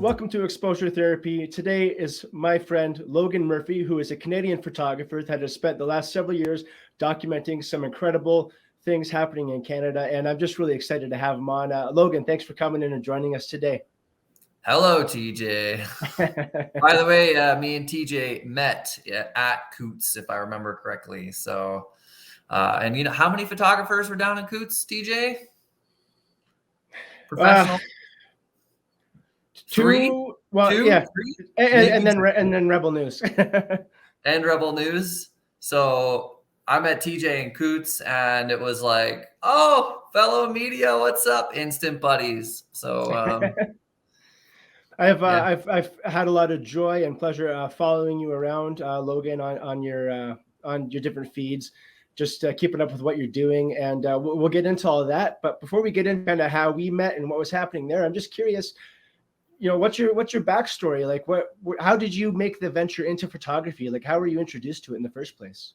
Welcome to Exposure Therapy. Today is my friend Logan Murphy, who is a Canadian photographer that has spent the last several years documenting some incredible things happening in Canada. And I'm just really excited to have him on. Logan, thanks for coming in and joining us today. Hello, TJ. By the way, me and TJ met at Coutts, if I remember correctly. So, and you know, how many photographers were down in Coutts, TJ? Professional? Three? Yeah. And then Rebel News. And Rebel News. So I met TJ in Coutts, and it was like, oh, fellow media, what's up? Instant buddies. So I've had a lot of joy and pleasure following you around, Logan, on your different feeds, just keeping up with what you're doing, and we'll get into all of that. But before we get into kind of how we met and what was happening there, I'm just curious, you know, what's your backstory? Like, how did you make the venture into photography? Like, how were you introduced to it in the first place?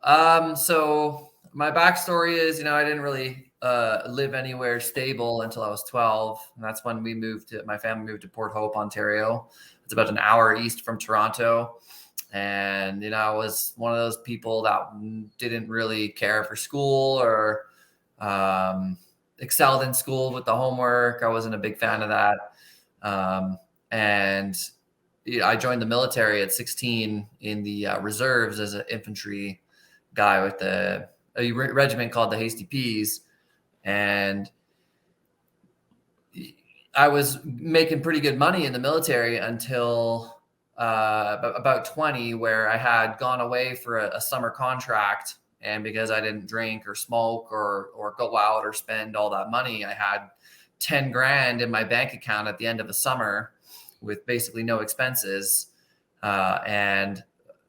So my backstory is, you know, I didn't really live anywhere stable until I was 12. And that's when my family moved to Port Hope, Ontario. It's about an hour east from Toronto. And, you know, I was one of those people that didn't really care for school or excelled in school with the homework. I wasn't a big fan of that. And you know, I joined the military at 16 in the reserves as an infantry guy with a regiment called the Hasty Peas. And I was making pretty good money in the military until about 20, where I had gone away for a summer contract. And because I didn't drink or smoke or go out or spend all that money, I had 10 grand in my bank account at the end of the summer with basically no expenses. And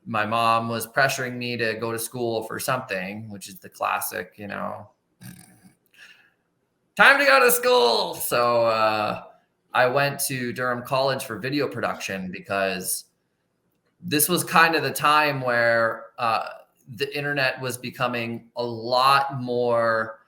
my mom was pressuring me to go to school for something, which is the classic, you know, time to go to school. So I went to Durham College for video production because this was kind of the time where the internet was becoming a lot more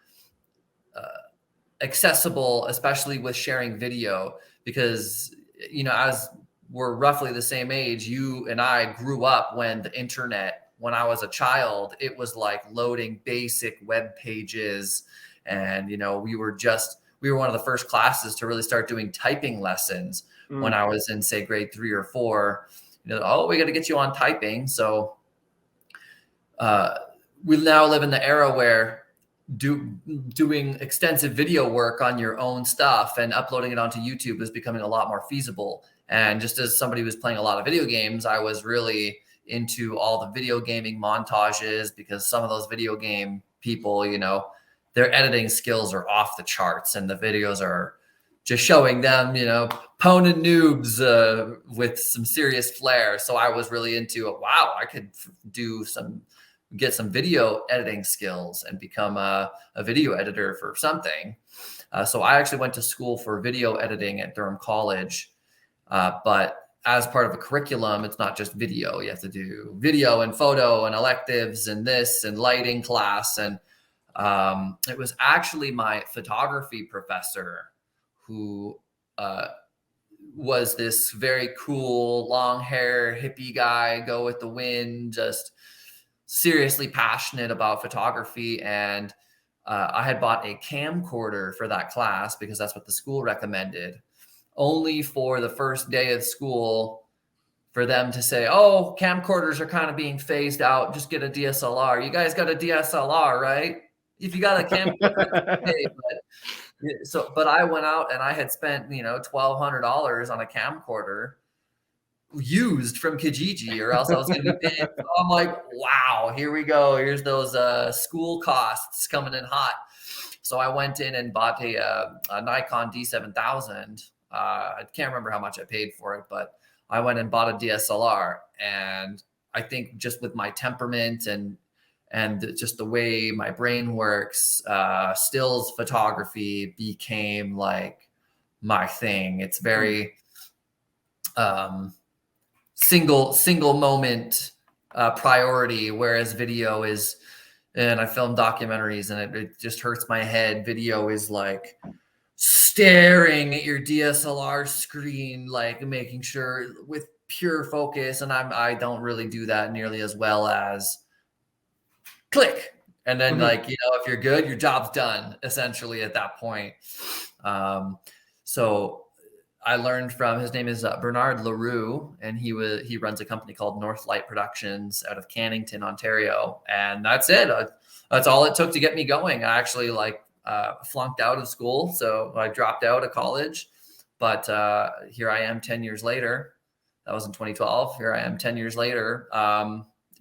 accessible, especially with sharing video, because, you know, as we're roughly the same age, you and I grew up when the internet, when I was a child, it was like loading basic web pages. And, you know, we were one of the first classes to really start doing typing lessons when I was in, say, grade 3 or 4. You know, oh, we got to get you on typing. So we now live in the era where doing extensive video work on your own stuff and uploading it onto YouTube is becoming a lot more feasible. And just as somebody who was playing a lot of video games, I was really into all the video gaming montages, because some of those video game people, you know, their editing skills are off the charts, and the videos are just showing them, you know, poning noobs with some serious flair. So I was really into it. Wow, I could get some video editing skills and become a video editor for something. So I actually went to school for video editing at Durham College. But as part of a curriculum, it's not just video. You have to do video and photo and electives and this and lighting class. And it was actually my photography professor who was this very cool, long hair, hippie guy, go with the wind, just seriously passionate about photography. And I had bought a camcorder for that class because that's what the school recommended, only for the first day of school for them to say, oh, camcorders are kind of being phased out, just get a DSLR. You guys got a DSLR, right? If you got a camcorder, okay. But I went out and I had spent, you know, $1,200 on a camcorder used from Kijiji, or else I was going to be paid. So I'm like, wow, here we go. Here's those school costs coming in hot. So I went in and bought a Nikon D7000. I can't remember how much I paid for it, but I went and bought a DSLR. And I think just with my temperament and just the way my brain works, stills photography became like my thing. It's very single moment priority, whereas video is, and I film documentaries and it just hurts my head. Video is like staring at your DSLR screen, like making sure with pure focus. And I don't really do that nearly as well as click. And then like, you know, if you're good, your job's done essentially at that point. So I learned from, his name is Bernard LaRue, and he runs a company called Northlight Productions out of Cannington, Ontario. And that's it. That's all it took to get me going. I actually flunked out of school. So I dropped out of college, but here I am 10 years later. That was in 2012. Here I am 10 years later,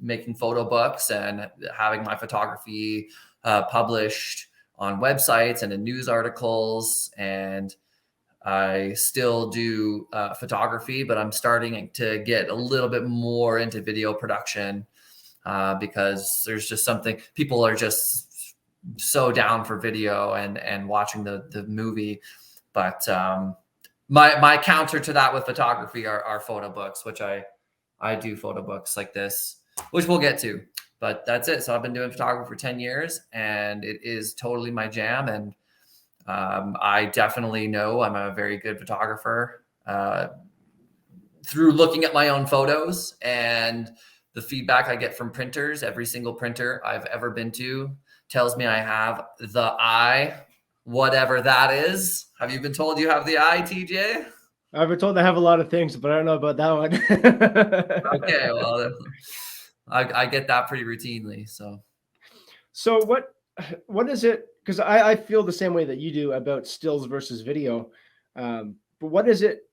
making photo books and having my photography published on websites and in news articles. And I still do photography, but I'm starting to get a little bit more into video production because there's just something, people are just so down for video and watching the movie. But my counter to that with photography are photo books, which I do photo books like this, which we'll get to. But that's it. So I've been doing photography for 10 years, and it is totally my jam. And I definitely know I'm a very good photographer through looking at my own photos and the feedback I get from printers. Every single printer I've ever been to tells me I have the eye, whatever that is. Have you been told you have the eye, TJ? I've been told I have a lot of things, but I don't know about that one. Okay, well, I get that pretty routinely. So what is it? Because I feel the same way that you do about stills versus video. But what is it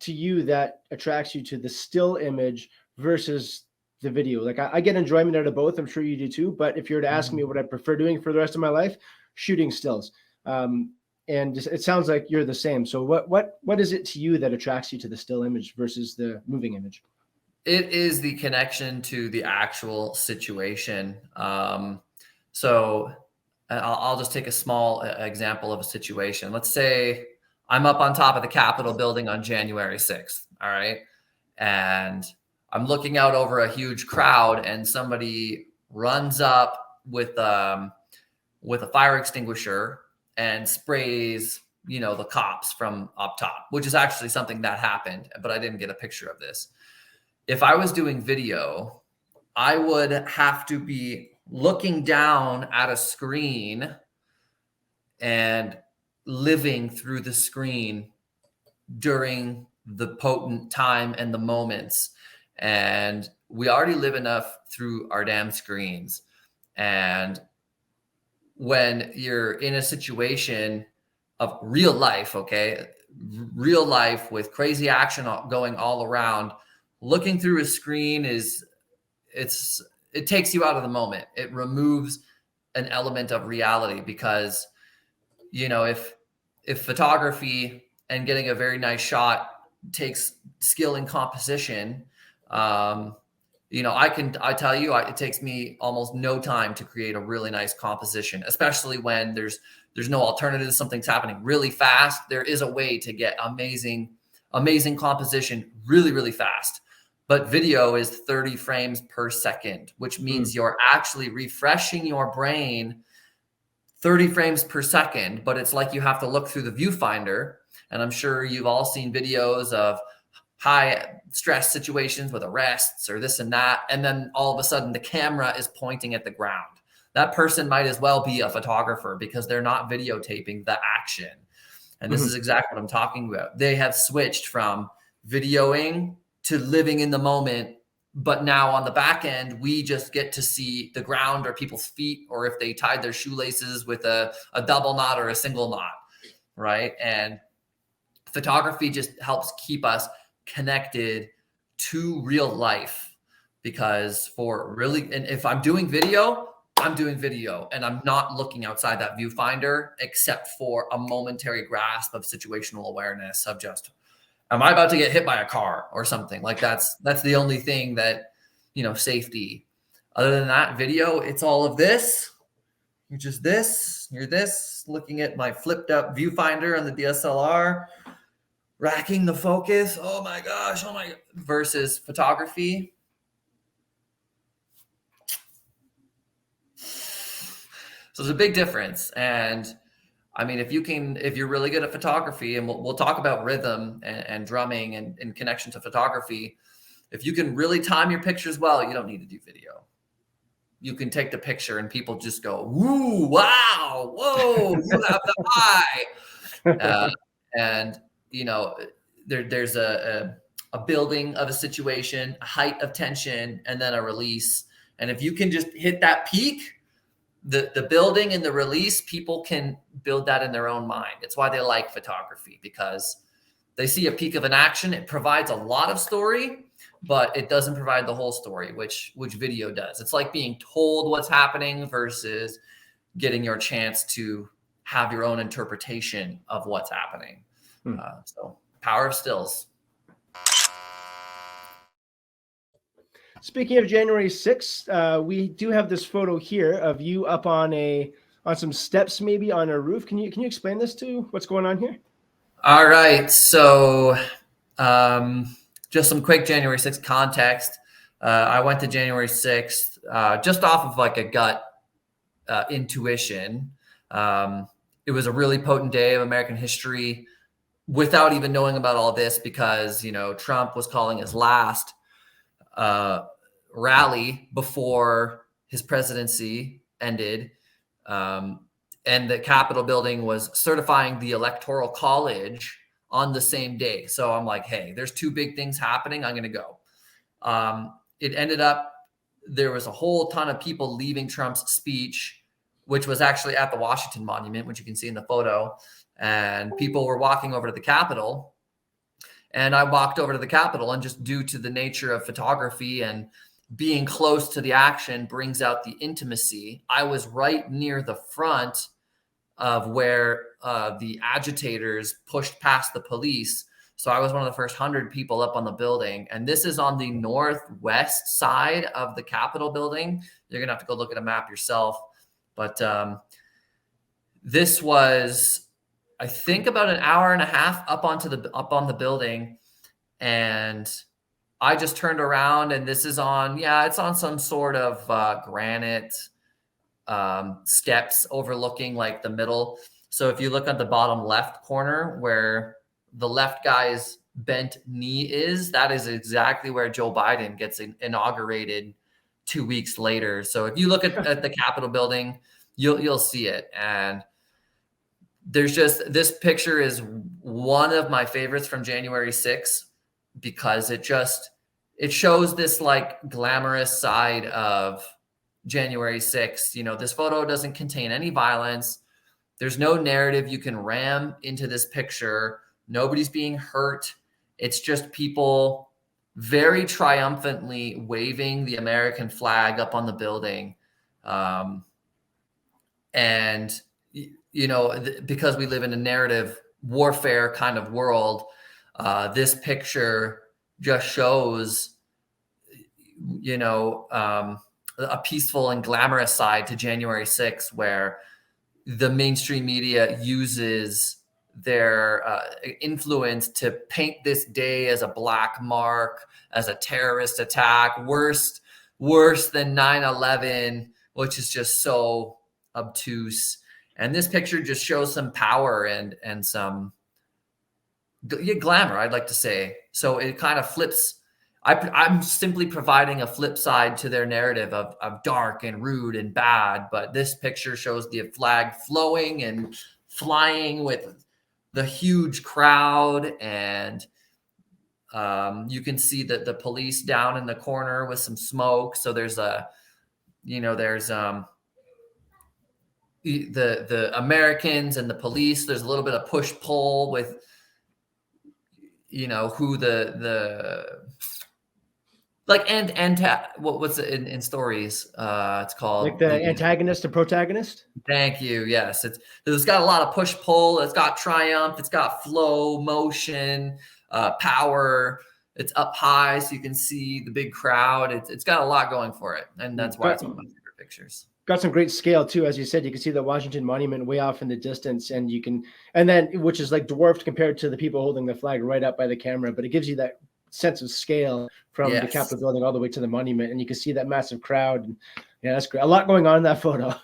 to you that attracts you to the still image versus the video? Like I get enjoyment out of both. I'm sure you do too. But if you were to ask me what I prefer doing for the rest of my life, shooting stills. And it sounds like you're the same. So what is it to you that attracts you to the still image versus the moving image? It is the connection to the actual situation. So I'll just take a small example of a situation. Let's say I'm up on top of the Capitol building on January 6th. All right. And I'm looking out over a huge crowd, and somebody runs up with a fire extinguisher and sprays, you know, the cops from up top, which is actually something that happened, but I didn't get a picture of this. If I was doing video, I would have to be looking down at a screen and living through the screen during the potent time and the moments. And we already live enough through our damn screens. And when you're in a situation of real life, okay, real life with crazy action going all around, looking through a screen it takes you out of the moment. It removes an element of reality because, you know, if photography and getting a very nice shot takes skill in composition, you know, I tell you, it takes me almost no time to create a really nice composition, especially when there's no alternatives. Something's happening really fast. There is a way to get amazing composition really, really fast. But video is 30 frames per second, which means you're actually refreshing your brain 30 frames per second. But it's like you have to look through the viewfinder. And I'm sure you've all seen videos of high stress situations with arrests or this and that. And then all of a sudden the camera is pointing at the ground. That person might as well be a photographer because they're not videotaping the action. And this is exactly what I'm talking about. They have switched from videoing to living in the moment. But now on the back end, we just get to see the ground or people's feet, or if they tied their shoelaces with a double knot or a single knot, right? And photography just helps keep us connected to real life, because and if I'm doing video, and I'm not looking outside that viewfinder except for a momentary grasp of situational awareness of just, am I about to get hit by a car or something? Like that's the only thing that, you know, safety. Other than that, video, it's all of this. You're just this, you're this, looking at my flipped up viewfinder on the DSLR, racking the focus. Oh my gosh, versus photography. So there's a big difference. And I mean, if you're really good at photography, and we'll talk about rhythm and drumming and connection to photography, if you can really time your pictures well, you don't need to do video. You can take the picture and people just go, woo, wow, whoa, you have the eye. And, you know, there's a building of a situation, a height of tension, and then a release. And if you can just hit that peak, the building and the release, people can build that in their own mind. It's why they like photography, because they see a peak of an action. It provides a lot of story, but it doesn't provide the whole story, which video does. It's like being told what's happening versus getting your chance to have your own interpretation of what's happening. So power of stills. Speaking of January 6th, we do have this photo here of you up on some steps, maybe on a roof. Can you explain this to what's going on here? All right. So just some quick January 6th context. I went to January 6th just off of like a gut intuition. It was a really potent day of American history without even knowing about all this, because, you know, Trump was calling his last rally before his presidency ended. And the Capitol building was certifying the Electoral College on the same day. So I'm like, hey, there's two big things happening. I'm going to go. It ended up, there was a whole ton of people leaving Trump's speech, which was actually at the Washington Monument, which you can see in the photo. And people were walking over to the Capitol. And I walked over to the Capitol, and just due to the nature of photography and being close to the action brings out the intimacy, I was right near the front of where the agitators pushed past the police. So I was one of the first 100 people up on the building. And this is on the northwest side of the Capitol building. You're going to have to go look at a map yourself. But this was, I think, about an hour and a half up on the building. And I just turned around, and this is on, it's on some sort of granite steps overlooking like the middle. So if you look at the bottom left corner where the left guy's bent knee is, that is exactly where Joe Biden gets inaugurated 2 weeks later. So if you look at the Capitol building, you'll see it. And there's just, this picture is one of my favorites from January 6th, because it shows this like glamorous side of January 6th. You know, this photo doesn't contain any violence. There's no narrative you can ram into this picture. Nobody's being hurt. It's just people very triumphantly waving the American flag up on the building. And, you know, because we live in a narrative warfare kind of world, this picture just shows, you know, a peaceful and glamorous side to January 6th, where the mainstream media uses their influence to paint this day as a black mark, as a terrorist attack, worse than 9/11, which is just so obtuse. And this picture just shows some power and some glamour, I'd like to say. So it kind of flips. I'm simply providing a flip side to their narrative of dark and rude and bad. But this picture shows the flag flowing and flying with the huge crowd. And you can see that the police down in the corner with some smoke. So there's the Americans and the police. There's a little bit of push pull with, you know, who what's it in stories? It's called like the antagonist and protagonist. Thank you. Yes, it's got a lot of push pull. It's got triumph. It's got flow, motion, power. It's up high, so you can see the big crowd. It's got a lot going for it, and that's why it's one of my favorite pictures. Got some great scale too, as you said. You can see the Washington Monument way off in the distance, and which is like dwarfed compared to the people holding the flag right up by the camera. But it gives you that sense of scale from the Capitol building all the way to the monument, and you can see that massive crowd. And yeah, that's great. A lot going on in that photo.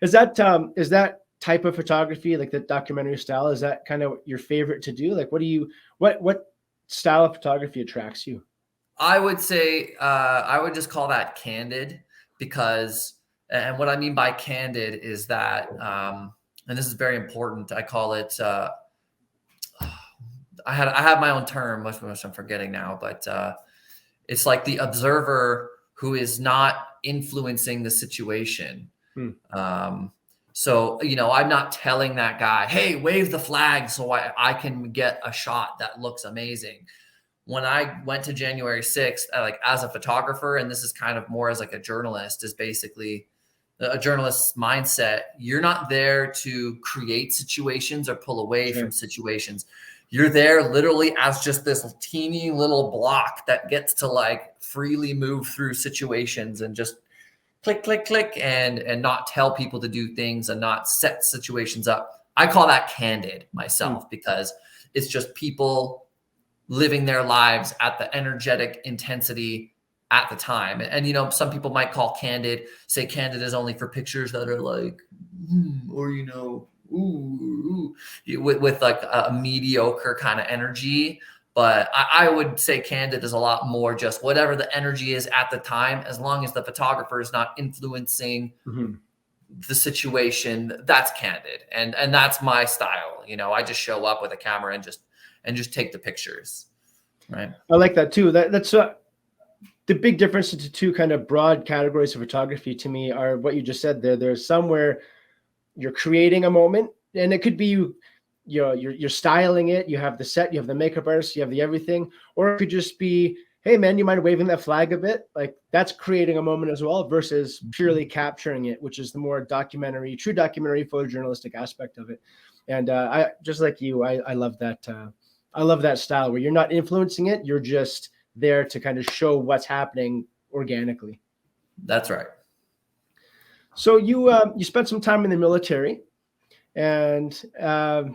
Is that type of photography, like the documentary style, is that kind of your favorite to do? Like, what style of photography attracts you? I would say I would just call that candid, because, and what I mean by candid is that, and this is very important. I call it. I have my own term, which I'm forgetting now, but it's like the observer who is not influencing the situation. So, I'm not telling that guy, hey, wave the flag so I can get a shot that looks amazing. When I went to January 6th, like as a photographer, and this is kind of more as like a journalist, is basically a journalist's mindset. You're not there to create situations or pull away from situations. You're there literally as just this teeny little block that gets to like freely move through situations and just click, click, click, and not tell people to do things and not set situations up. I call that candid myself, because it's just people living their lives at the energetic intensity at the time. And, some people might say candid is only for pictures that are like, or, with like a mediocre kind of energy. But I would say candid is a lot more just whatever the energy is at the time, as long as the photographer is not influencing the situation. That's candid, and that's my style. I just show up with a camera and just take the pictures. Right. I like that too. That's the big difference into two kind of broad categories of photography to me are what you just said there. There's somewhere you're creating a moment, and it could be you're styling it. You have the set, you have the makeup artist, you have the everything, or it could just be, hey man, you mind waving that flag a bit? Like that's creating a moment as well, versus purely capturing it, which is the more true documentary photojournalistic aspect of it. And I just like you, I love that. I love that style where you're not influencing it. You're just there to kind of show what's happening organically. That's right. So you spent some time in the military, and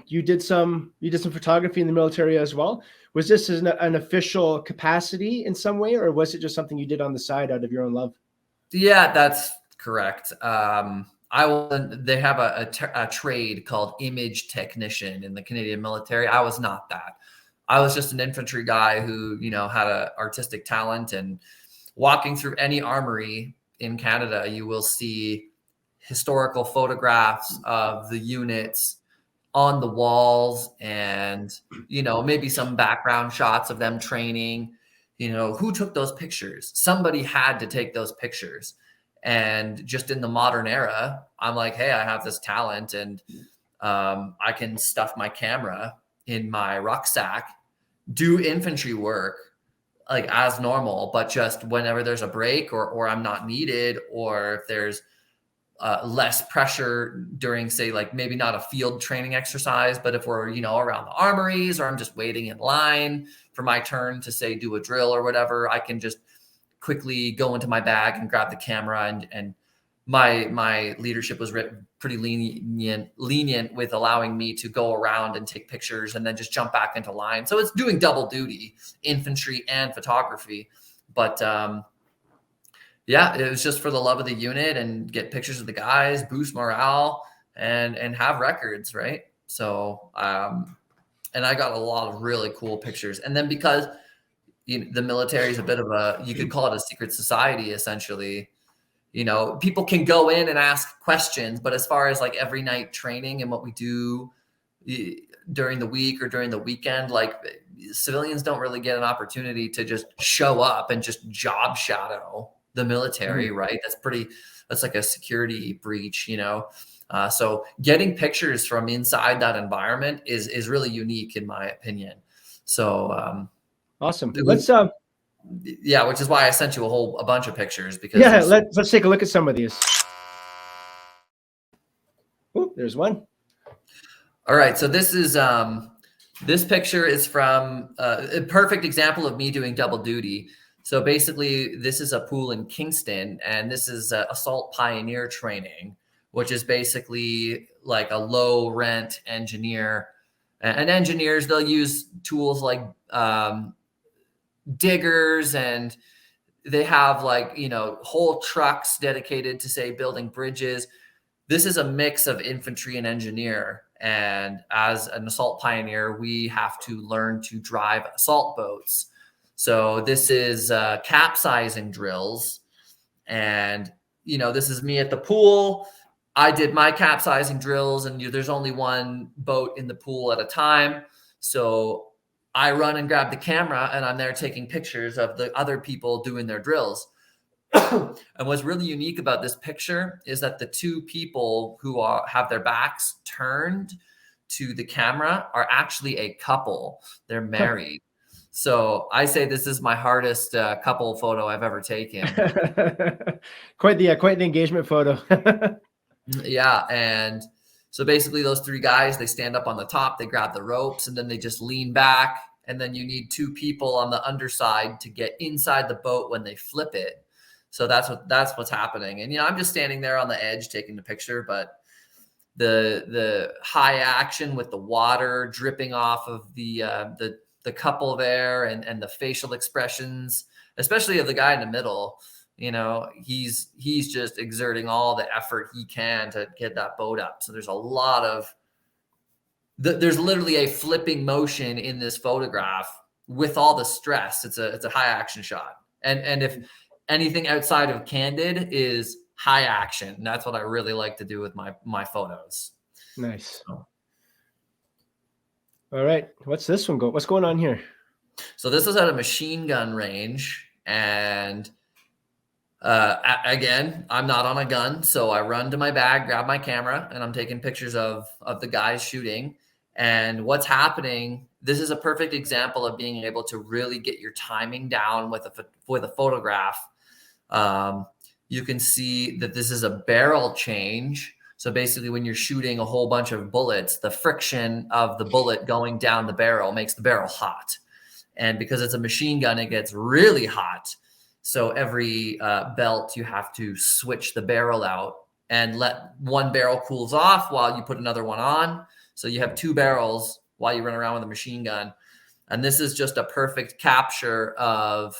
you did some photography in the military as well. Was this an official capacity in some way, or was it just something you did on the side out of your own love? Yeah, that's correct. They have a trade called image technician in the Canadian military. I was not that. I was just an infantry guy who, had an artistic talent. And walking through any armory in Canada, you will see historical photographs of the units on the walls, and, maybe some background shots of them training. Who took those pictures? Somebody had to take those pictures. And just in the modern era, I'm like, hey, I have this talent, and I can stuff my camera in my rucksack, do infantry work like as normal, but just whenever there's a break or I'm not needed, or if there's less pressure during, say, like maybe not a field training exercise, but if we're, around the armories, or I'm just waiting in line for my turn to, say, do a drill or whatever, I can just quickly go into my bag and grab the camera. And my leadership was pretty lenient with allowing me to go around and take pictures and then just jump back into line. So it's doing double duty, infantry and photography. But yeah, it was just for the love of the unit and get pictures of the guys, boost morale, and have records, right? So and I got a lot of really cool pictures. And then because the military is a bit of you could call it a secret society, essentially. People can go in and ask questions, but as far as like every night training and what we do during the week or during the weekend, like civilians don't really get an opportunity to just show up and just job shadow the military, right? That's like a security breach, so getting pictures from inside that environment is really unique in my opinion. So awesome. Yeah, which is why I sent you a bunch of pictures, because let's take a look at some of these. Oh, there's one. All right, so this is this picture is from a perfect example of me doing double duty. So basically, this is a pool in Kingston, and this is assault pioneer training, which is basically like a low rent engineer. And engineers, they'll use tools like diggers, and they have like, whole trucks dedicated to, say, building bridges. this is a mix of infantry and engineer. And as an assault pioneer, we have to learn to drive assault boats. So this is capsizing drills. And, this is me at the pool. I did my capsizing drills, and there's only one boat in the pool at a time. So I run and grab the camera, and I'm there taking pictures of the other people doing their drills. And what's really unique about this picture is that the two people who have their backs turned to the camera are actually a couple. They're married. So I say this is my hardest couple photo I've ever taken. Quite the engagement photo. Yeah. And so basically those three guys, they stand up on the top, they grab the ropes, and then they just lean back. And then you need two people on the underside to get inside the boat when they flip it. So that's what's happening. And, I'm just standing there on the edge taking the picture, but the high action with the water dripping off of the couple there, and the facial expressions, especially of the guy in the middle, he's just exerting all the effort he can to get that boat up. So there's a lot of, there's literally a flipping motion in this photograph with all the stress. It's a high action shot. And if anything outside of Candid is high action, and that's what I really like to do with my photos. Nice. All right. What's this one what's going on here? So this is at a machine gun range, and again, I'm not on a gun. So I run to my bag, grab my camera, and I'm taking pictures of the guys shooting. And what's happening, this is a perfect example of being able to really get your timing down with a photograph. You can see that this is a barrel change. So basically when you're shooting a whole bunch of bullets, the friction of the bullet going down the barrel makes the barrel hot. And because it's a machine gun, it gets really hot. So every belt, you have to switch the barrel out and let one barrel cools off while you put another one on. So you have two barrels while you run around with a machine gun. And this is just a perfect capture of,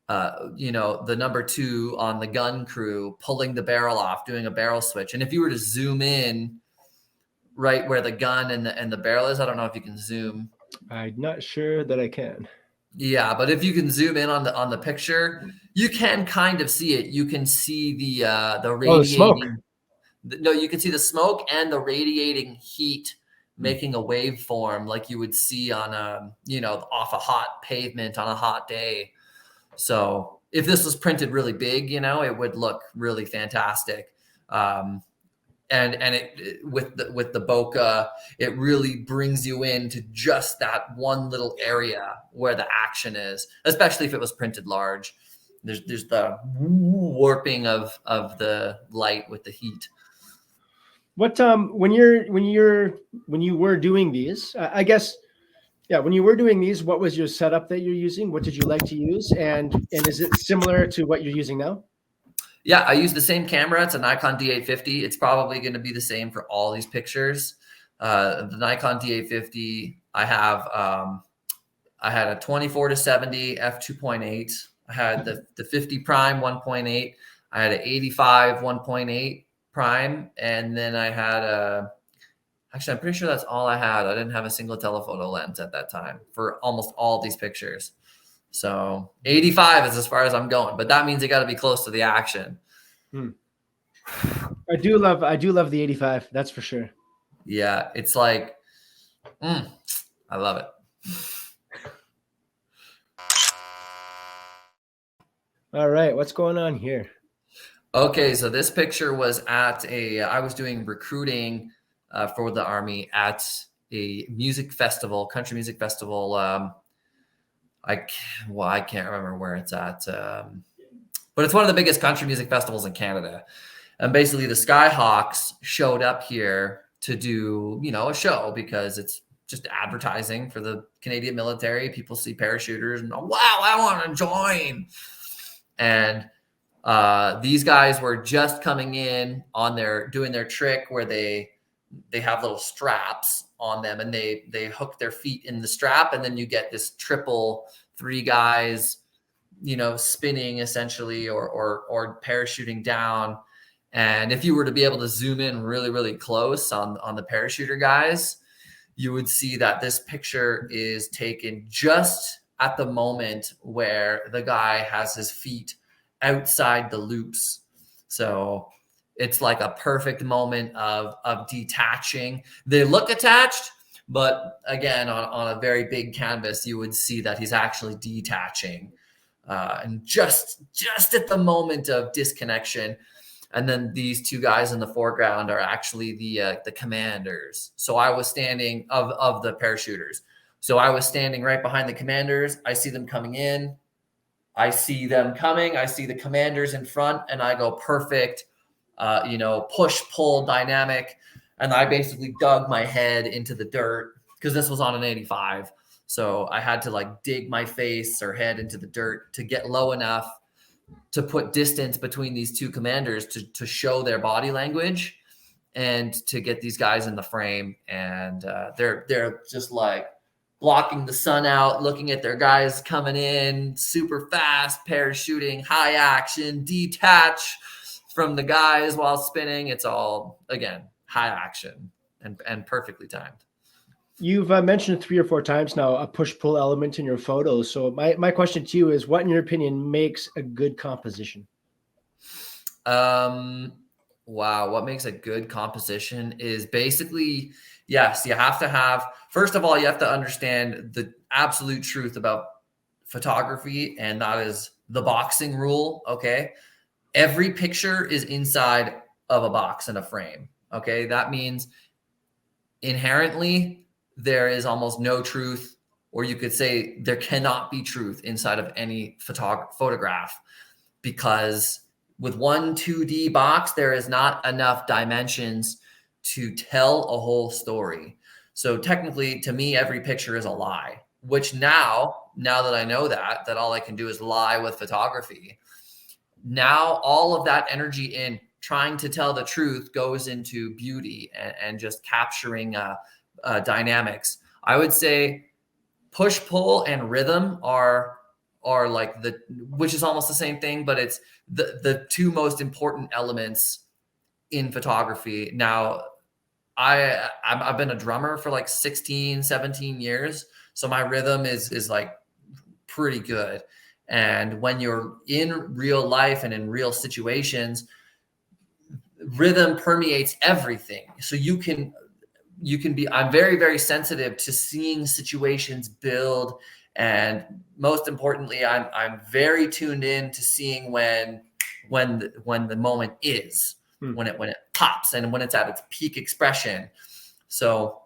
the number two on the gun crew pulling the barrel off, doing a barrel switch. And if you were to zoom in right where the gun and the barrel is, I don't know if you can zoom. I'm not sure that I can. Yeah, but if you can zoom in on the picture, you can kind of see it. You can see the radiating. Smoke. No, you can see the smoke and the radiating heat making a waveform like you would see on off a hot pavement on a hot day. So if this was printed really big, it would look really fantastic. And it with the bokeh, it really brings you into just that one little area where the action is, especially if it was printed large. There's the warping of the light with the heat. What when you were doing these, I guess, yeah, when you were doing these, what was your setup that you're using? What did you like to use, and is it similar to what you're using now? Yeah, I use the same camera. It's a Nikon D850. It's probably going to be the same for all these pictures. The Nikon D850, I had a 24-70 f2.8. I had the 50 prime 1.8. I had an 85 1.8 prime, and then I had actually, I'm pretty sure that's all I had. I didn't have a single telephoto lens at that time for almost all these pictures. So 85 is as far as I'm going, but that means it got to be close to the action. I do love the 85. That's for sure. Yeah. It's like, I love it. All right. What's going on here? Okay. So this picture was I was doing recruiting for the Army at a music festival, country music festival. I can't remember where it's at, but it's one of the biggest country music festivals in Canada. And basically the Skyhawks showed up here to do, a show because it's just advertising for the Canadian military. People see parachuters and, wow, I want to join. And these guys were just coming in doing their trick where they have little straps on them, and they hook their feet in the strap, and then you get this triple 3 guys, spinning essentially or parachuting down. And if you were to be able to zoom in really, really close on the parachuter guys, you would see that this picture is taken just at the moment where the guy has his feet outside the loops. So it's like a perfect moment of detaching. They look attached, but again, on a very big canvas, you would see that he's actually detaching. And just at the moment of disconnection. And then these two guys in the foreground are actually the commanders. So I was standing of the parachuters. So I was standing right behind the commanders. I see them coming in. I see them coming. I see the commanders in front, and I go perfect, push-pull dynamic. And I basically dug my head into the dirt because this was on an 85. So I had to like dig my face or head into the dirt to get low enough to put distance between these two commanders to show their body language and to get these guys in the frame. And they're just like blocking the sun out, looking at their guys coming in super fast, parachuting, high action, detach from the guys while spinning. It's all, again, high action and perfectly timed. You've mentioned 3 or 4 times now a push-pull element in your photos. So my question to you is, what, in your opinion, makes a good composition? Wow, what makes a good composition is basically, yes, you have to have, first of all, you have to understand the absolute truth about photography, and that is the boxing rule, okay? Every picture is inside of a box in a frame, okay? That means inherently, there is almost no truth, or you could say there cannot be truth inside of any photograph, because with one 2D box, there is not enough dimensions to tell a whole story. So technically, to me, every picture is a lie, which now that I know that all I can do is lie with photography. Now, all of that energy in trying to tell the truth goes into beauty and just capturing dynamics. I would say push, pull, and rhythm are like which is almost the same thing, but it's the two most important elements in photography. Now, I've been a drummer for like 16, 17 years. So my rhythm is like pretty good. And when you're in real life and in real situations, rhythm permeates everything. So you can be, I'm very, very sensitive to seeing situations build. And most importantly, I'm very tuned in to seeing when the moment is, when it pops and when it's at its peak expression. So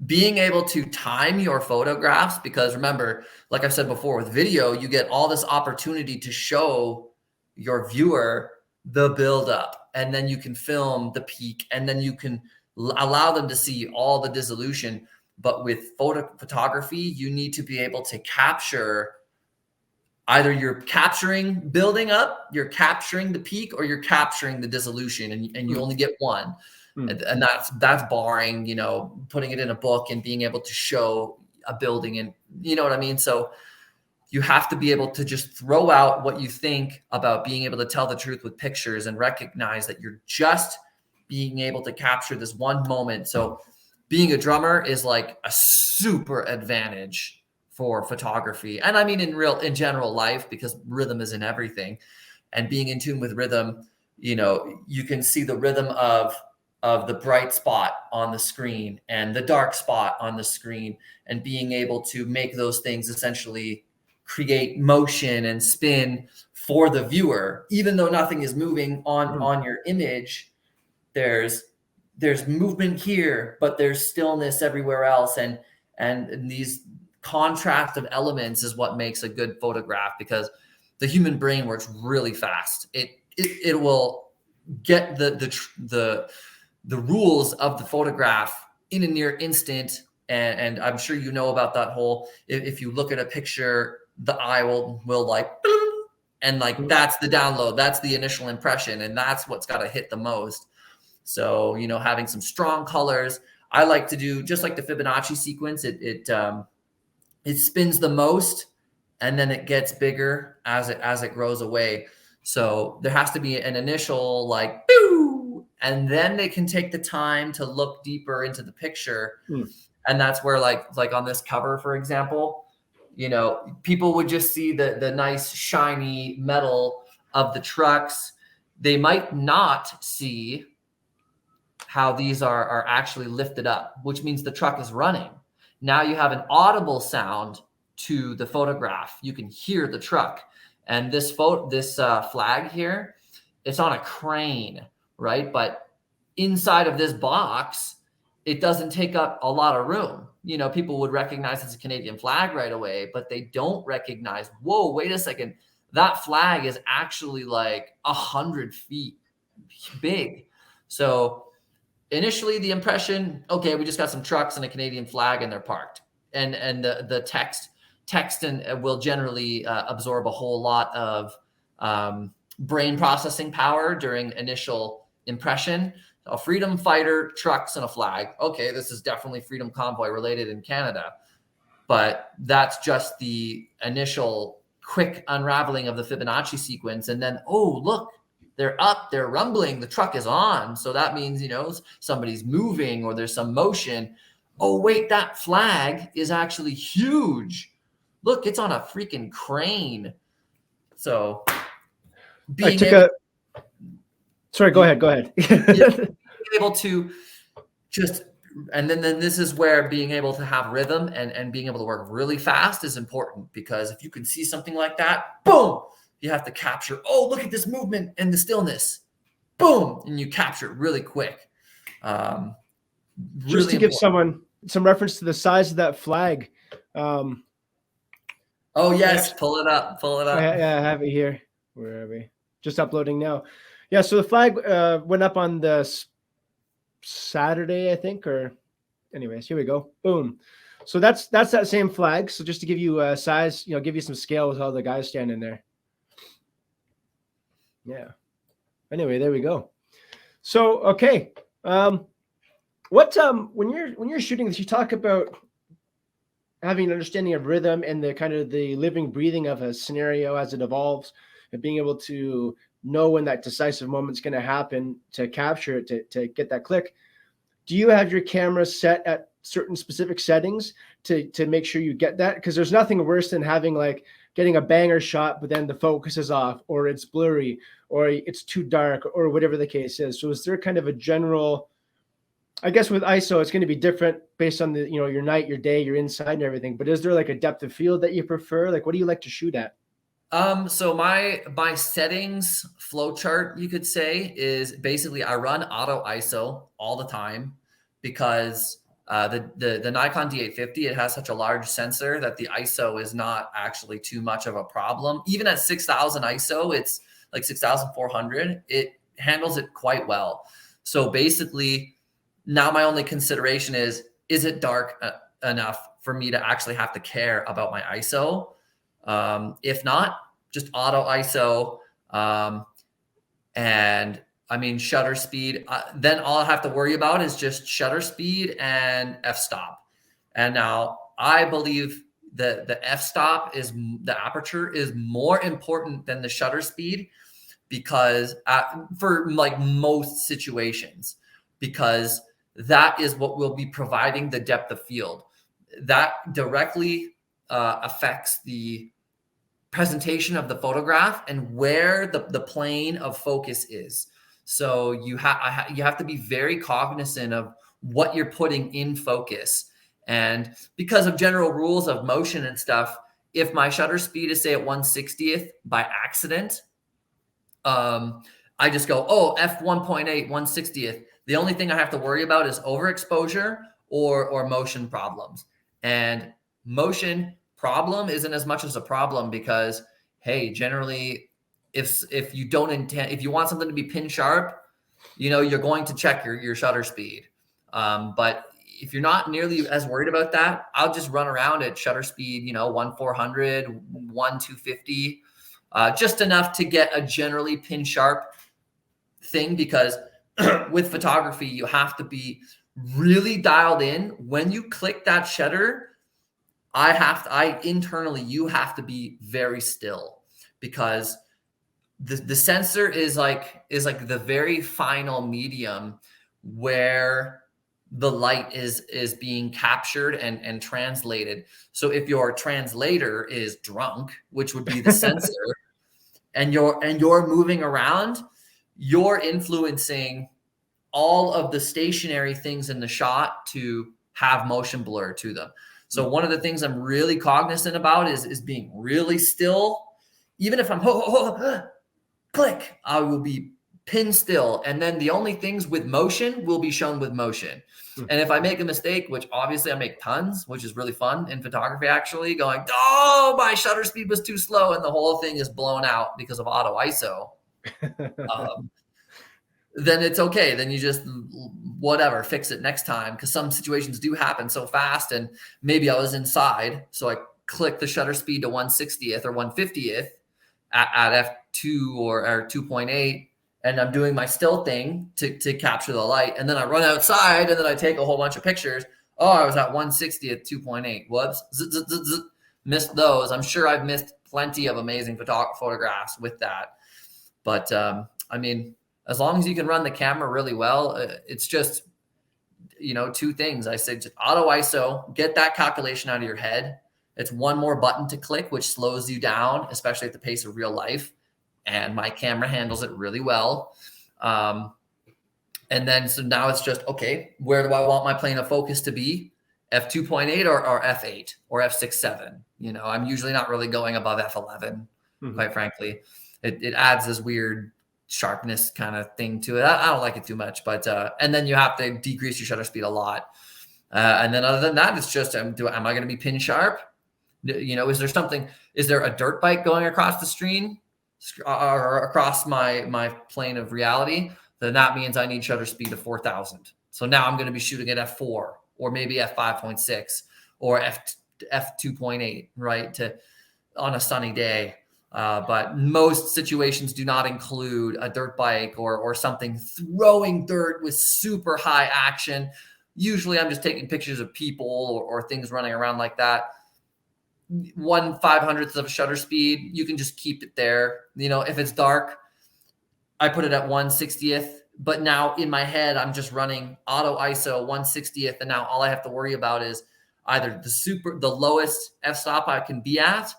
being able to time your photographs, because remember, like I've said before, with video, you get all this opportunity to show your viewer the build up, and then you can film the peak, and then you can allow them to see all the dissolution. But with photography, you need to be able to capture, either you're capturing building up, you're capturing the peak, or you're capturing the dissolution, and you only get one. And that's barring, putting it in a book and being able to show a building, and you know what I mean? So you have to be able to just throw out what you think about being able to tell the truth with pictures, and recognize that you're just being able to capture this one moment. So being a drummer is like a super advantage for photography. And I mean, in general life, because rhythm is in everything, and being in tune with rhythm, you can see the rhythm of the bright spot on the screen and the dark spot on the screen, and being able to make those things essentially create motion and spin for the viewer. Even though nothing is moving on your image, there's movement here, but there's stillness everywhere else. And these contrast of elements is what makes a good photograph, because the human brain works really fast. It will get the rules of the photograph in a near instant. And I'm sure you know about that whole, if you look at a picture, the eye will like, and like, that's the download, that's the initial impression, and that's what's got to hit the most. So, having some strong colors, I like to do just like the Fibonacci sequence. It spins the most, and then it gets bigger as it grows away. So there has to be an initial like, boo, and then they can take the time to look deeper into the picture. And that's where like on this cover, for example, you know, people would just see the nice shiny metal of the trucks. They might not see how these are actually lifted up, which means the truck is running. Now you have an audible sound to the photograph. You can hear the truck. And this flag here, it's on a crane, right? But inside of this box, it doesn't take up a lot of room. You know, people would recognize it's a Canadian flag right away, but they don't recognize, whoa, wait a second. That flag is actually like 100 feet big. So initially the impression, okay, we just got some trucks and a Canadian flag and they're parked. And the text and will generally absorb a whole lot of brain processing power during initial impression. A freedom fighter, trucks, and a flag. Okay, this is definitely freedom convoy related in Canada. But that's just the initial quick unraveling of the Fibonacci sequence. And then, oh, look, they're up, they're rumbling, the truck is on. So that means, you know, somebody's moving or there's some motion. Oh, wait, that flag is actually huge. Look, it's on a freaking crane. So being Sorry, go ahead. Being able to just, and then this is where being able to have rhythm and being able to work really fast is important, because if you can see something like that, boom, you have to capture, oh, look at this movement and the stillness, boom, and you capture it really quick. Just to give someone some reference to the size of that flag. Oh, yes, pull it up. I have it here. Where are we? Just uploading now. Yeah, so the flag went up on the Saturday, I think, or anyways, here we go. Boom. So that's that same flag. So just to give you a size, you know, give you some scale with all the guys standing there. Yeah. Anyway, there we go. So okay. What when you're shooting this, you talk about having an understanding of rhythm and the kind of the living, breathing of a scenario as it evolves, and being able to know when that decisive moment's going to happen to capture it, to get that click. Do you have your camera set at certain specific settings to make sure you get that? Because there's nothing worse than having like getting a banger shot, but then the focus is off, or it's blurry, or it's too dark, or whatever the case is. So is there kind of a general, I guess with ISO, it's going to be different based on the, you know, your night, your day, your inside and everything, but is there like a depth of field that you prefer? Like, what do you like to shoot at? So my settings flowchart, you could say, is basically I run auto ISO all the time, because the Nikon D850, it has such a large sensor that the ISO is not actually too much of a problem. Even at 6,000 ISO, it's like 6,400. It handles it quite well. So basically, now my only consideration is it dark enough for me to actually have to care about my ISO? If not, just auto ISO. And I mean, shutter speed, then all I have to worry about is just shutter speed and f-stop. And now I believe that the f-stop is, the aperture is more important than the shutter speed, because for like most situations, because that is what will be providing the depth of field. That directly affects the presentation of the photograph and where the plane of focus is. So you have to be very cognizant of what you're putting in focus. And because of general rules of motion and stuff, if my shutter speed is say at 1/60th by accident, I just go, oh, f1.8, 1/60th. The only thing I have to worry about is overexposure or motion problems. And motion problem isn't as much as a problem, because, hey, generally, if you don't intend, if you want something to be pin sharp, you know, you're going to check your shutter speed. But if you're not nearly as worried about that, I'll just run around at shutter speed, you know, 1/400, 1/250, just enough to get a generally pin sharp thing, because with photography, you have to be really dialed in. When you click that shutter, internally, you have to be very still, because the sensor is like the very final medium where the light is being captured and translated. So if your translator is drunk, which would be the sensor, and you're moving around, you're influencing all of the stationary things in the shot to have motion blur to them. So one of the things I'm really cognizant about is being really still. Even if I'm click, I will be pin still. And then the only things with motion will be shown with motion. And if I make a mistake, which obviously I make tons, which is really fun in photography, actually going, oh, my shutter speed was too slow. And the whole thing is blown out because of auto ISO. Then it's okay. Then you just whatever, fix it next time. Because some situations do happen so fast. And maybe I was inside. So I click the shutter speed to 1/60th or 1/50th at f2 or 2.8. And I'm doing my still thing to capture the light. And then I run outside and then I take a whole bunch of pictures. Oh, I was at 1/60th, 2.8. Whoops. Missed those. I'm sure I've missed plenty of amazing photographs with that. But I mean, as long as you can run the camera really well, it's just, two things. I say just auto ISO, get that calculation out of your head. It's one more button to click, which slows you down, especially at the pace of real life. And my camera handles it really well. And then, so now it's just, okay, where do I want my plane of focus to be? F2.8 or F8 or F6.7? I'm usually not really going above F11, quite frankly. It adds this weird sharpness kind of thing to it. I don't like it too much, but, and then you have to decrease your shutter speed a lot. And then other than that, it's just, am I going to be pin sharp? Is there a dirt bike going across the screen or across my plane of reality? Then that means I need shutter speed of 4,000. So now I'm going to be shooting at f4 or maybe f5.6 or f2.8, right? On a sunny day. But most situations do not include a dirt bike or something throwing dirt with super high action. Usually I'm just taking pictures of people or things running around like that. 1/500th of a shutter speed, you can just keep it there. If it's dark, I put it at 1/60th, but now in my head, I'm just running auto ISO 1/60th. And now all I have to worry about is either the lowest f-stop I can be at,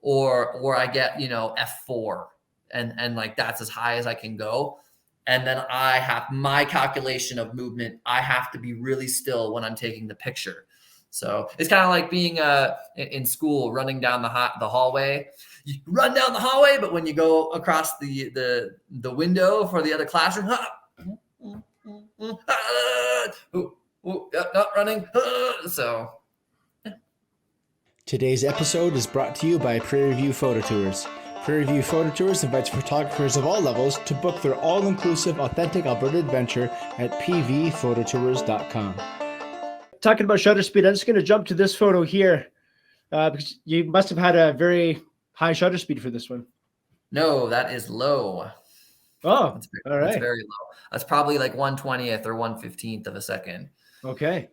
or I get, f4 and like, that's as high as I can go. And then I have my calculation of movement. I have to be really still when I'm taking the picture. So it's kind of like being in school, running down the hallway. You run down the hallway, but when you go across the window for the other classroom, not running. So. Today's episode is brought to you by Prairie View Photo Tours. Prairie View Photo Tours invites photographers of all levels to book their all-inclusive, authentic Alberta adventure at pvphototours.com. Talking about shutter speed, I'm just going to jump to this photo here because you must have had a very high shutter speed for this one. No, that is low. Oh, all right. That's very low. That's probably like 1/20th or 1/15th of a second. Okay.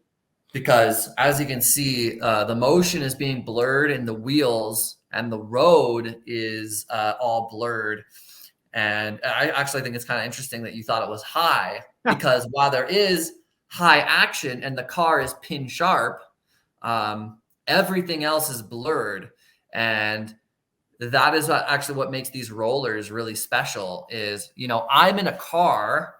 Because as you can see, the motion is being blurred in the wheels and the road is all blurred. And I actually think it's kind of interesting that you thought it was high because while there is high action and the car is pin sharp, everything else is blurred. And that is actually what makes these rollers really special is, I'm in a car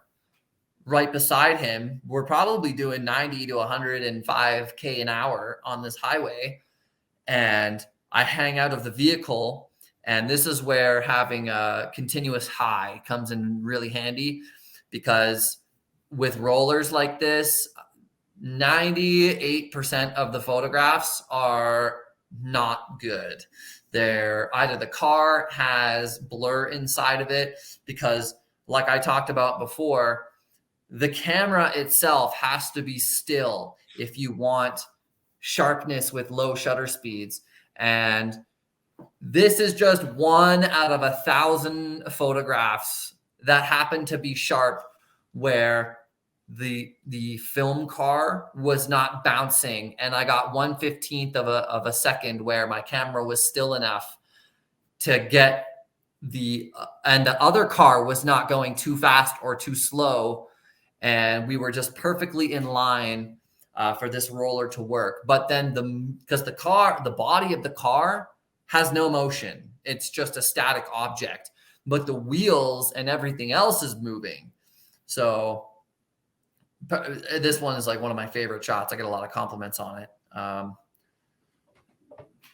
right beside him. We're probably doing 90 to 105K an hour on this highway. And I hang out of the vehicle. And this is where having a continuous high comes in really handy because with rollers like this, 98% of the photographs are not good. They're either the car has blur inside of it because, like I talked about before, the camera itself has to be still if you want sharpness with low shutter speeds. And this is just 1 out of 1,000 photographs that happen to be sharp where the film car was not bouncing and I got 1/15th of a second where my camera was still enough to get the other car was not going too fast or too slow, and we were just perfectly in line for this roller to work. But then because the body of the car has no motion, it's just a static object, but the wheels and everything else is moving. So this one is like one of my favorite shots. I get a lot of compliments on it.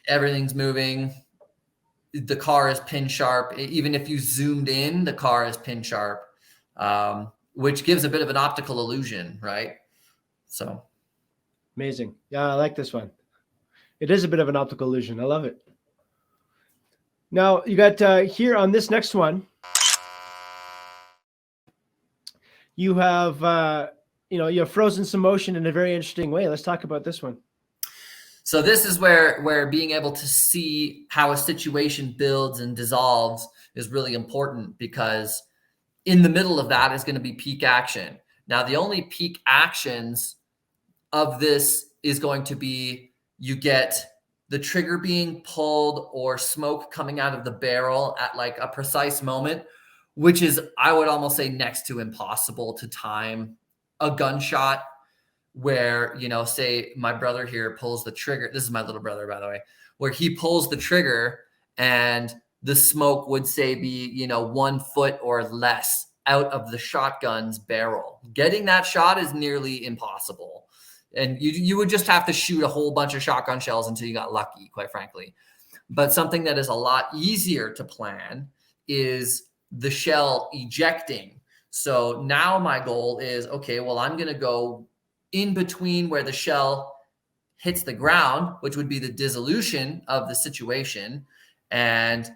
Everything's moving. The car is pin sharp. Even if you zoomed in, the car is pin sharp, which gives a bit of an optical illusion, right? So amazing. Yeah, I like this one. It is a bit of an optical illusion. I love it. Now you got here on this next one, you have you have frozen some motion in a very interesting way. Let's talk about this one. So this is where being able to see how a situation builds and dissolves is really important, because in the middle of that is going to be peak action. Now, the only peak actions of this is going to be you get the trigger being pulled or smoke coming out of the barrel at like a precise moment, which is, I would almost say, next to impossible to time a gunshot. Where, say my brother here pulls the trigger. This is my little brother, by the way, where he pulls the trigger and the smoke would say be, 1 foot or less out of the shotgun's barrel. Getting that shot is nearly impossible. And you would just have to shoot a whole bunch of shotgun shells until you got lucky, quite frankly. But something that is a lot easier to plan is the shell ejecting. So now my goal is, okay, well, I'm going to go in between where the shell hits the ground, which would be the dissolution of the situation, and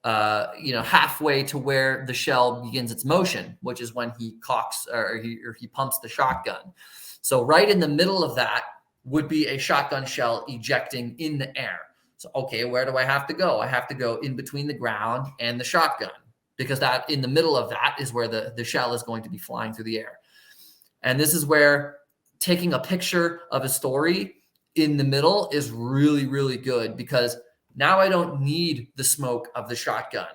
halfway to where the shell begins its motion, which is when he cocks or he pumps the shotgun. So right in the middle of that would be a shotgun shell ejecting in the air. So, okay, where do I have to go? I have to go in between the ground and the shotgun, because that in the middle of that is where the shell is going to be flying through the air. And this is where taking a picture of a story in the middle is really, really good, because now I don't need the smoke of the shotgun.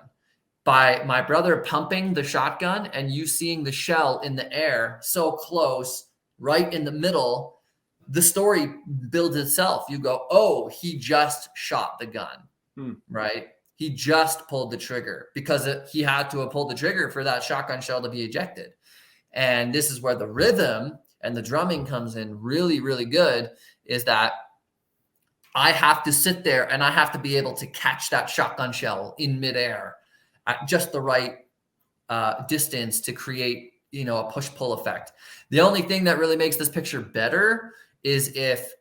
By my brother pumping the shotgun and you seeing the shell in the air so close, right in the middle, the story builds itself. You go, oh, he just shot the gun, right? He just pulled the trigger, because he had to have pulled the trigger for that shotgun shell to be ejected. And this is where the rhythm and the drumming comes in really, really good, is that I have to sit there and I have to be able to catch that shotgun shell in midair at just the right distance to create, a push-pull effect. The only thing that really makes this picture better is if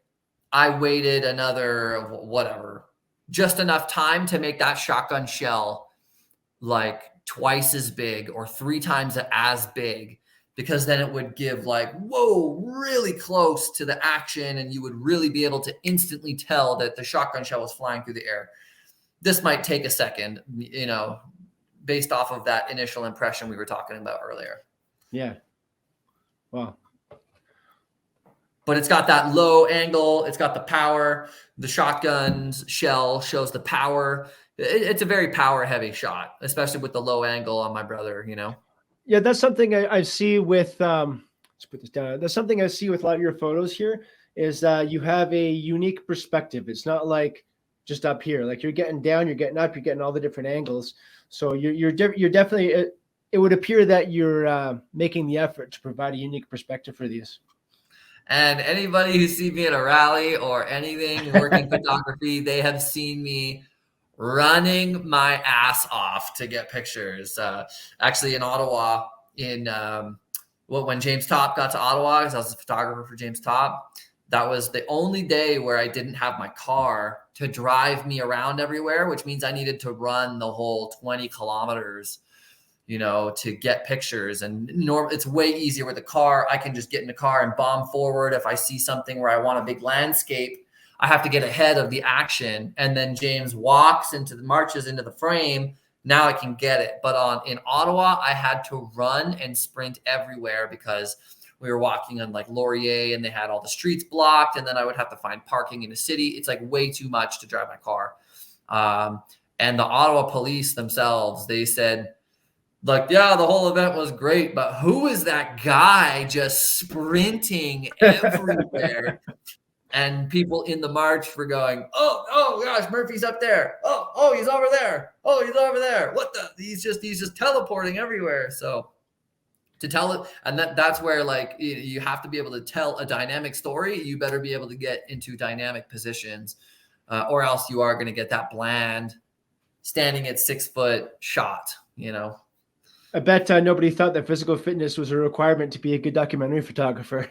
I waited another, just enough time to make that shotgun shell like twice as big or 3 times as big, because then it would give really close to the action, and you would really be able to instantly tell that the shotgun shell was flying through the air. This might take a second, based off of that initial impression we were talking about earlier. Yeah. Wow. But it's got that low angle. It's got the power. The shotgun's shell shows the power. It's a very power heavy shot, especially with the low angle on my brother, Yeah, that's something I see with, let's put this down. That's something I see with a lot of your photos here, is you have a unique perspective. It's not like just up here, like you're getting down, you're getting up, you're getting all the different angles. So you're definitely, it would appear that you're making the effort to provide a unique perspective for these. And anybody who sees me at a rally or anything working photography, they have seen me running my ass off to get pictures. Actually in Ottawa, when James Top got to Ottawa, because I was a photographer for James Top, that was the only day where I didn't have my car to drive me around everywhere, which means I needed to run the whole 20 kilometers, to get pictures. And it's way easier with a car. I can just get in the car and bomb forward. If I see something where I want a big landscape, I have to get ahead of the action. And then James marches into the frame. Now I can get it. But in Ottawa, I had to run and sprint everywhere, because we were walking on like Laurier and they had all the streets blocked. And then I would have to find parking in the city. It's like way too much to drive my car. And the Ottawa police themselves, they said, like, yeah, the whole event was great, but who is that guy just sprinting everywhere? And people in the march were going, oh gosh, Murphy's up there. Oh, he's over there. Oh, he's over there. What the? He's just teleporting everywhere. So to tell it, and that's where, like, you have to be able to tell a dynamic story. You better be able to get into dynamic positions, or else you are going to get that bland standing at 6 foot shot, you know. I bet nobody thought that physical fitness was a requirement to be a good documentary photographer.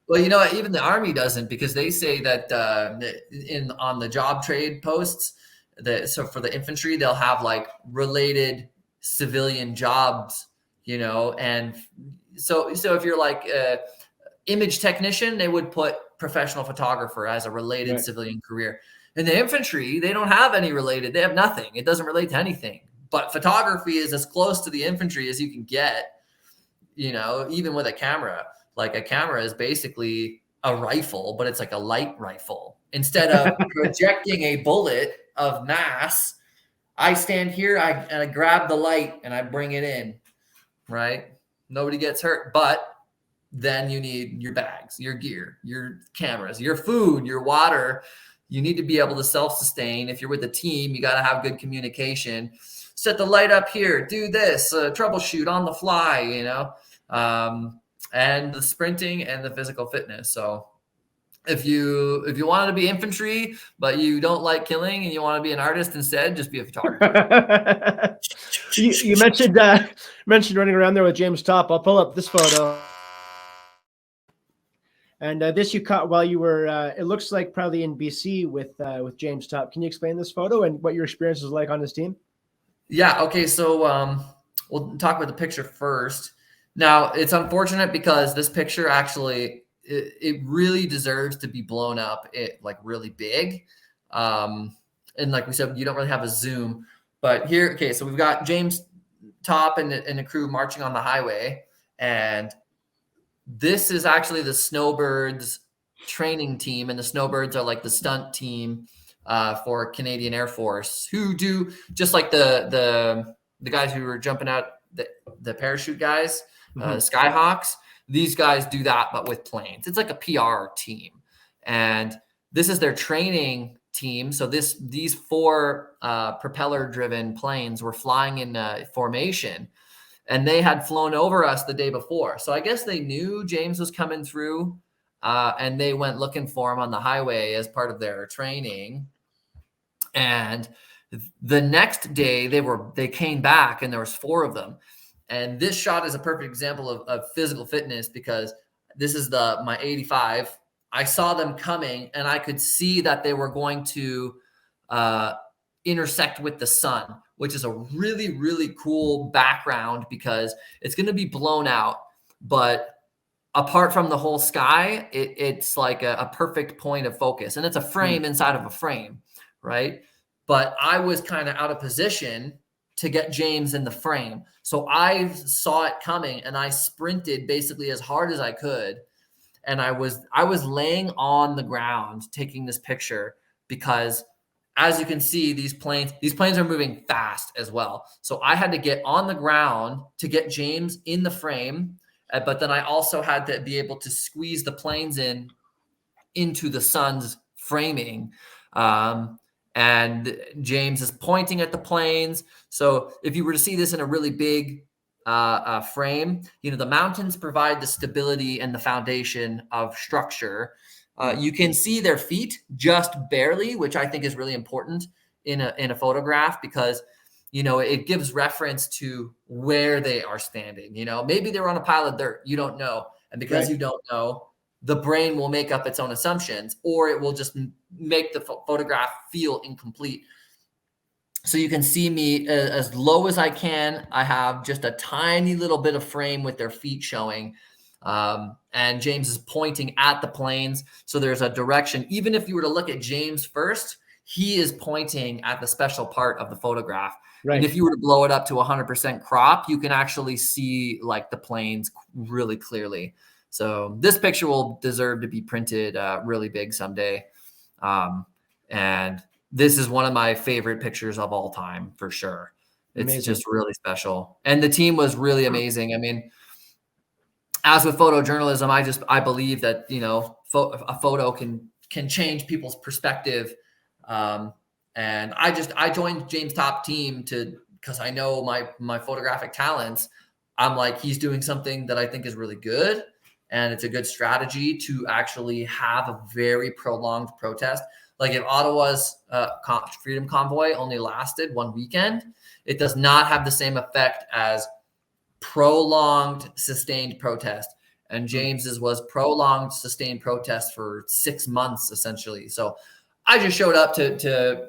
Well, you know, even the Army doesn't, because they say that on the job trade posts, so for the infantry, they'll have like related civilian jobs, you know, and so if you're like image technician, they would put professional photographer as a related civilian career. In the infantry, they don't have any related. They have nothing. It doesn't relate to anything. But photography is as close to the infantry as you can get, you know, even with a camera. Like, a camera is basically a rifle, but it's like a light rifle. Instead of projecting a bullet of mass, I stand here, and I grab the light and I bring it in, right? Nobody gets hurt. But then you need your bags, your gear, your cameras, your food, your water. You need to be able to self-sustain. If you're with a team, you got to have good communication. Set the light up here, do this, troubleshoot on the fly, you know, and the sprinting and the physical fitness. So if you wanted to be infantry, but you don't like killing and you want to be an artist instead, just be a photographer. you mentioned running around there with James Topp. I'll pull up this photo. And this you caught while you were, it looks like probably in BC with James Topp. Can you explain this photo and what your experience was like on his team? Yeah. Okay. So we'll talk about the picture first. Now, it's unfortunate because this picture actually, it really deserves to be blown up, like really big. And like we said, you don't really have a zoom. But here, okay, so we've got James Topp and the crew marching on the highway. And this is actually the Snowbirds training team. And the Snowbirds are like the stunt team for Canadian Air Force, who do just like the guys who were jumping out, the parachute guys, the Skyhawks. These guys do that, but with planes. It's like a PR team, and this is their training team. So these 4 propeller-driven planes were flying in formation, and they had flown over us the day before. So I guess they knew James was coming through, and they went looking for him on the highway as part of their training. And the next day they came back, and there was 4 of them. And this shot is a perfect example of physical fitness, because this is my 85. I saw them coming, and I could see that they were going to intersect with the sun, which is a really, really cool background because it's going to be blown out. But apart from the whole sky, it's like a perfect point of focus. And it's a frame inside of a frame, right? But I was kind of out of position to get James in the frame. So I saw it coming, and I sprinted basically as hard as I could. And I was laying on the ground taking this picture, because as you can see, these planes are moving fast as well. So I had to get on the ground to get James in the frame. But then I also had to be able to squeeze the planes into the sun's framing. And James is pointing at the planes. So if you were to see this in a really big frame, you know, the mountains provide the stability and the foundation of structure. You can see their feet just barely, which I think is really important in a photograph, because, you know, it gives reference to where they are standing. You know, maybe they're on a pile of dirt. You don't know. And because you don't know, the brain will make up its own assumptions, or it will just make the photograph feel incomplete. So you can see me as low as I can. I have just a tiny little bit of frame with their feet showing. And James is pointing at the planes. So there's a direction. Even if you were to look at James first, he is pointing at the special part of the photograph. Right. And if you were to blow it up to 100% crop, you can actually see like the planes really clearly. So this picture will deserve to be printed really big someday. And this is one of my favorite pictures of all time for sure. It's Amazing. just really special. And the team was really amazing. I mean, as with photojournalism, I believe that, you know, a photo can change people's perspective. And I joined James' top team because I know my photographic talents. I'm like, he's doing something that I think is really good. And it's a good strategy to actually have a very prolonged protest. Like if Ottawa's Freedom Convoy only lasted one weekend, it does not have the same effect as prolonged, sustained protest. And James's was prolonged, sustained protest for 6 months, essentially. So I just showed up to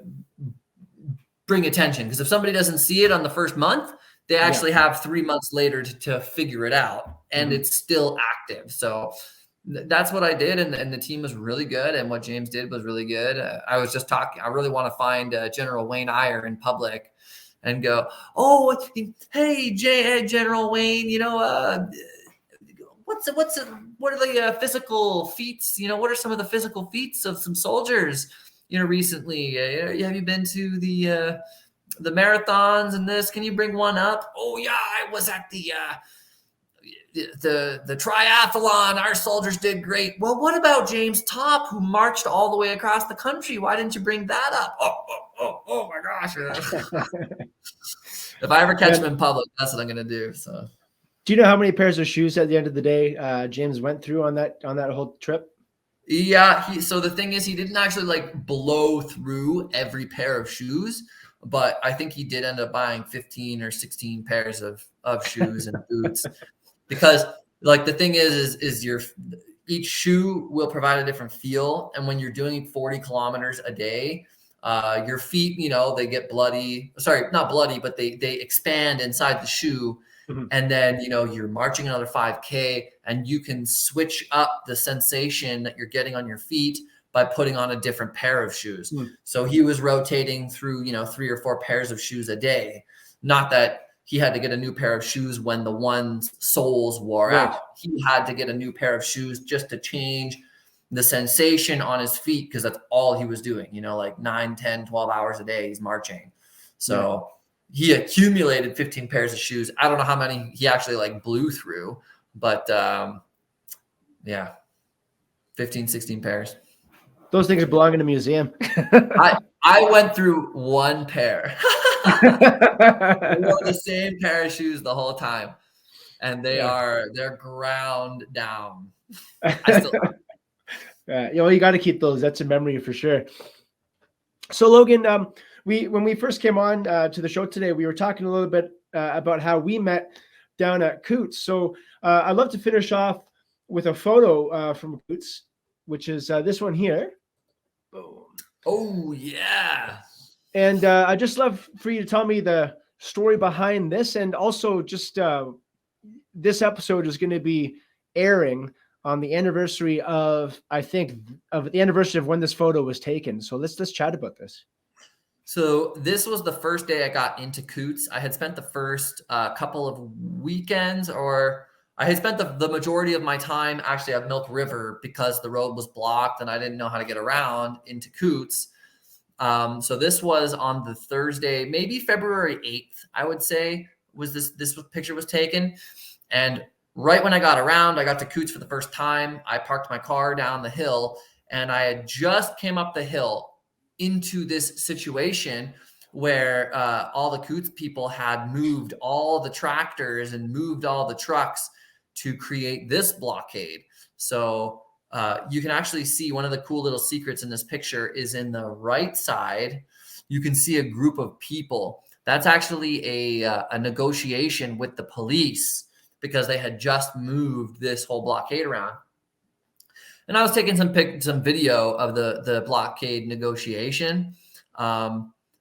bring attention, because if somebody doesn't see it on the first month, they actually have 3 months later to figure it out, and it's still active. So that's what I did, and the team was really good, and what James did was really good. I was just talking. I really want to find General Wayne Iyer in public and go, oh, hey, General Wayne, you know, what are the physical feats? You know, what are some of the physical feats of some soldiers, you know, recently? Have you been to the marathons and this? Can you bring one up? Oh yeah, I was at the triathlon. Our soldiers did great. Well, what about James Top, who marched all the way across the country? Why didn't you bring that up? Oh my gosh. If I ever catch him in public, that's what I'm going to do. So, do you know how many pairs of shoes at the end of the day James went through on that whole trip? Yeah. So the thing is, he didn't actually like blow through every pair of shoes, but I think he did end up buying 15 or 16 pairs of shoes and boots, because like the thing is each shoe will provide a different feel. And when you're doing 40 kilometers a day, your feet, you know, they get bloody. Sorry, not bloody, but they expand inside the shoe. And then, you know, you're marching another 5K, and you can switch up the sensation that you're getting on your feet by putting on a different pair of shoes. So he was rotating through, you know, 3 or 4 pairs of shoes a day. Not that he had to get a new pair of shoes when the one's soles wore out. He had to get a new pair of shoes just to change the sensation on his feet, because that's all he was doing, you know, like 9, 10, 12 hours a day he's marching. So he accumulated 15 pairs of shoes. I don't know how many he actually like blew through, but 15, 16 pairs. Those things belong in a museum. I went through one pair. I wore the same pair of shoes the whole time, and they're ground down. I still you know, you got to keep those. That's a memory for sure. So Logan, when we first came on to the show today, we were talking a little bit about how we met down at Coutts. So I'd love to finish off with a photo from Coutts, which is this one here. Boom. Oh yeah. And I just love for you to tell me the story behind this, and also just this episode is going to be airing on the anniversary of when this photo was taken. So let's chat about this. So this was the first day I got into Coutts. I had spent the first couple of weekends, or I had spent the majority of my time actually at Milk River, because the road was blocked and I didn't know how to get around into Coutts. So this was on the Thursday, maybe February 8th, I would say, was this picture was taken. And right when I got around, I got to Coutts for the first time. I parked my car down the hill, and I had just came up the hill into this situation where all the Coutts people had moved all the tractors and moved all the trucks to create this blockade. So you can actually see one of the cool little secrets in this picture is in the right side. You can see a group of people. That's actually a negotiation with the police, because they had just moved this whole blockade around. And I was taking some video of the blockade negotiation.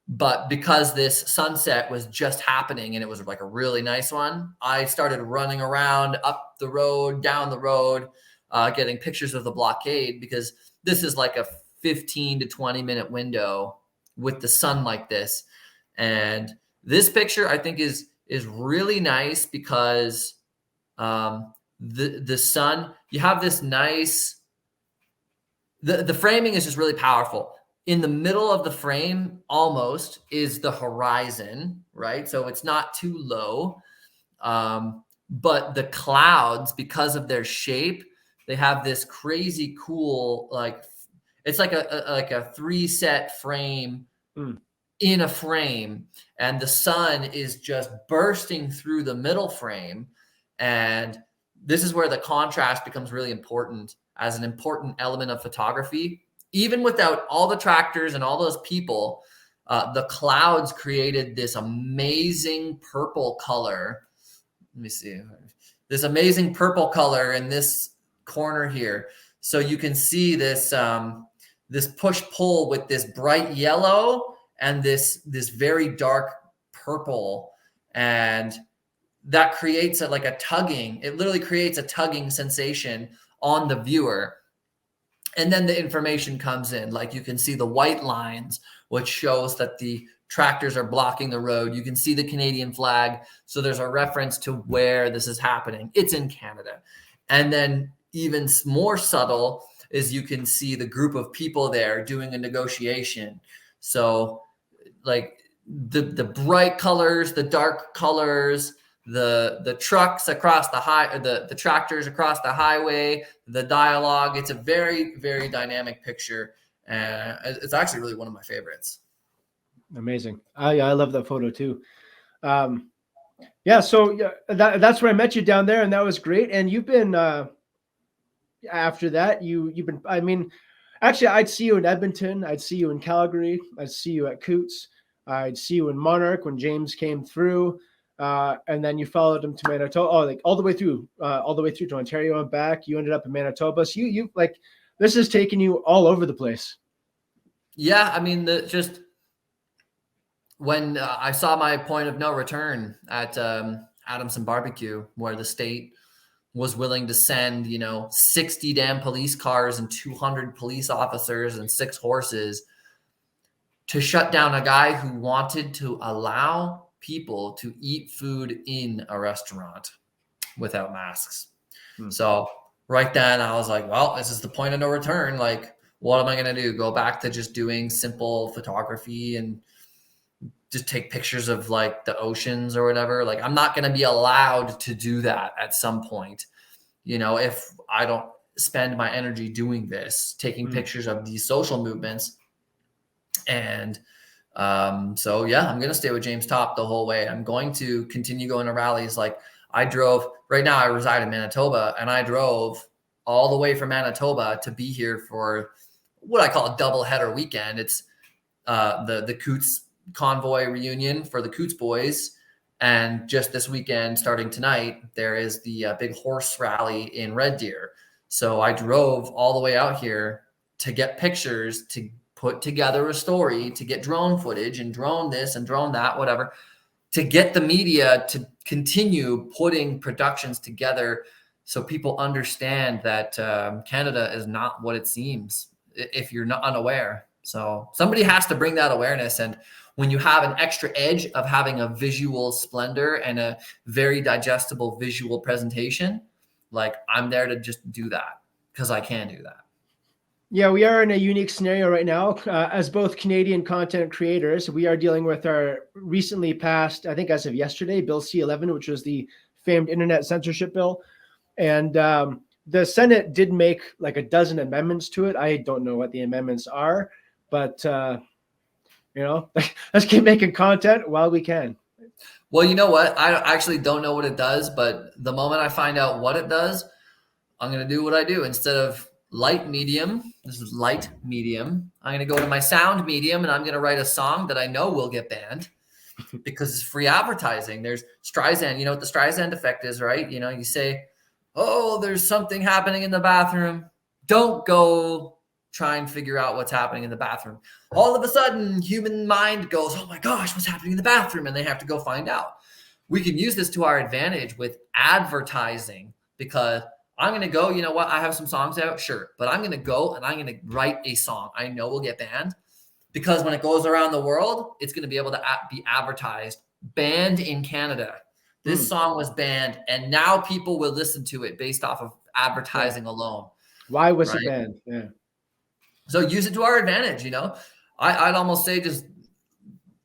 But because this sunset was just happening and it was like a really nice one, I started running around up the road, down the road, getting pictures of the blockade, because this is like a 15 to 20 minute window with the sun like this. And this picture I think is really nice because the sun, you have this nice, the framing is just really powerful. in the middle of the frame almost is the horizon, right? So it's not too low. But the clouds, because of their shape, they have this crazy cool, like it's like a 3-set frame in a frame, and the sun is just bursting through the middle frame. And this is where the contrast becomes really important as an important element of photography. Even without all the tractors and all those people, the clouds created this amazing purple color. Let me see. This amazing purple color in this corner here. So you can see this this push-pull with this bright yellow and this very dark purple. And that creates like a tugging. It literally creates a tugging sensation on the viewer. And then the information comes in. Like you can see the white lines, which shows that the tractors are blocking the road. You can see the Canadian flag. So there's a reference to where this is happening. It's in Canada. And then even more subtle is you can see the group of people there doing a negotiation. So like the bright colors, the dark colors, the trucks across the tractors across the highway, the dialogue. It's a very, very dynamic picture. And it's actually really one of my favorites. Amazing. I love that photo too. Yeah. So that's where I met you down there, and that was great. And you've been, after that, you've been, I mean, actually I'd see you in Edmonton. I'd see you in Calgary. I'd see you at Coutts. I'd see you in Monarch when James came through. And then you followed him to Manitoba, like all the way through to Ontario and back. You ended up in Manitoba. So you like, this has taken you all over the place. Yeah. I mean, just when I saw my point of no return at Adamson Barbecue, where the state was willing to send, 60 damn police cars and 200 police officers and 6 horses to shut down a guy who wanted to allow people to eat food in a restaurant without masks. So right then I was like, well, this is the point of no return. Like, what am I going to do? Go back to just doing simple photography and just take pictures of like the oceans or whatever. Like, I'm not going to be allowed to do that at some point, if I don't spend my energy doing this, taking pictures of these social movements. And so, yeah, I'm going to stay with James Topp the whole way. I'm going to continue going to rallies. Like right now I reside in Manitoba, and I drove all the way from Manitoba to be here for what I call a double header weekend. It's the Coutts convoy reunion for the Coutts boys. And just this weekend, starting tonight, there is the big horse rally in Red Deer. So I drove all the way out here to get pictures, to put together a story, to get drone footage and drone this and drone that, whatever, to get the media to continue putting productions together so people understand that Canada is not what it seems if you're not unaware. So somebody has to bring that awareness. And when you have an extra edge of having a visual splendor and a very digestible visual presentation, like I'm there to just do that because I can do that. Yeah, we are in a unique scenario right now. As both Canadian content creators, we are dealing with our recently passed, I think as of yesterday, Bill C-11, which was the famed internet censorship bill. And the Senate did make like a dozen amendments to it. I don't know what the amendments are, but, let's keep making content while we can. Well, you know what? I actually don't know what it does, but the moment I find out what it does, I'm going to do what I do. Instead of light medium, this is light medium, I'm going to go to my sound medium, and I'm going to write a song that I know will get banned because it's free advertising. There's Streisand. You know what the Streisand effect is, right? You say, oh, there's something happening in the bathroom. Don't go try and figure out what's happening in the bathroom. All of a sudden, human mind goes, oh my gosh, what's happening in the bathroom? And they have to go find out. We can use this to our advantage with advertising, because I'm going to go, you know what? I have some songs out, sure. But I'm going to go and I'm going to write a song I know will get banned, because when it goes around the world, it's going to be able to be advertised, banned in Canada. This song was banned, and now people will listen to it based off of advertising alone. Why was it banned? Yeah. So use it to our advantage. I'd almost say just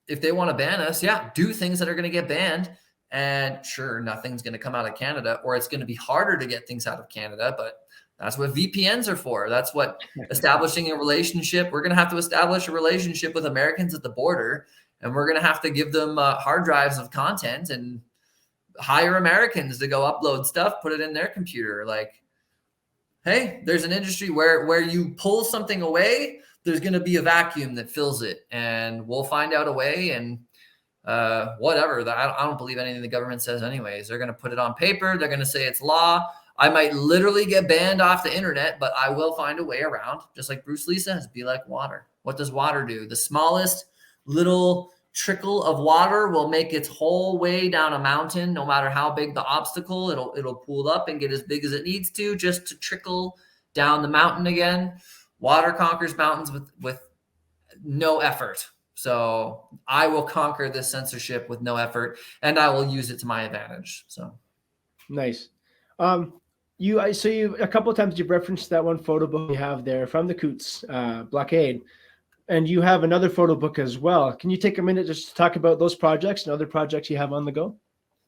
if they want to ban us, do things that are going to get banned. And sure, nothing's going to come out of Canada, or it's going to be harder to get things out of Canada, but that's what VPNs are for. That's what establishing a relationship. We're going to have to establish a relationship with Americans at the border, and we're going to have to give them hard drives of content and hire Americans to go upload stuff, put it in their computer. Like, hey, there's an industry where you pull something away, there's going to be a vacuum that fills it, and we'll find out a way. And whatever. I don't believe anything the government says anyways. They're going to put it on paper. They're going to say it's law. I might literally get banned off the internet, but I will find a way around. Just like Bruce Lee says, be like water. What does water do? The smallest little trickle of water will make its whole way down a mountain. No matter how big the obstacle, it'll pool up and get as big as it needs to, just to trickle down the mountain again. Water conquers mountains with no effort. So I will conquer this censorship with no effort, and I will use it to my advantage. So nice. You a couple of times you've referenced that one photo book you have there from the Coutts Blockade, and you have another photo book as well. Can you take a minute just to talk about those projects and other projects you have on the go?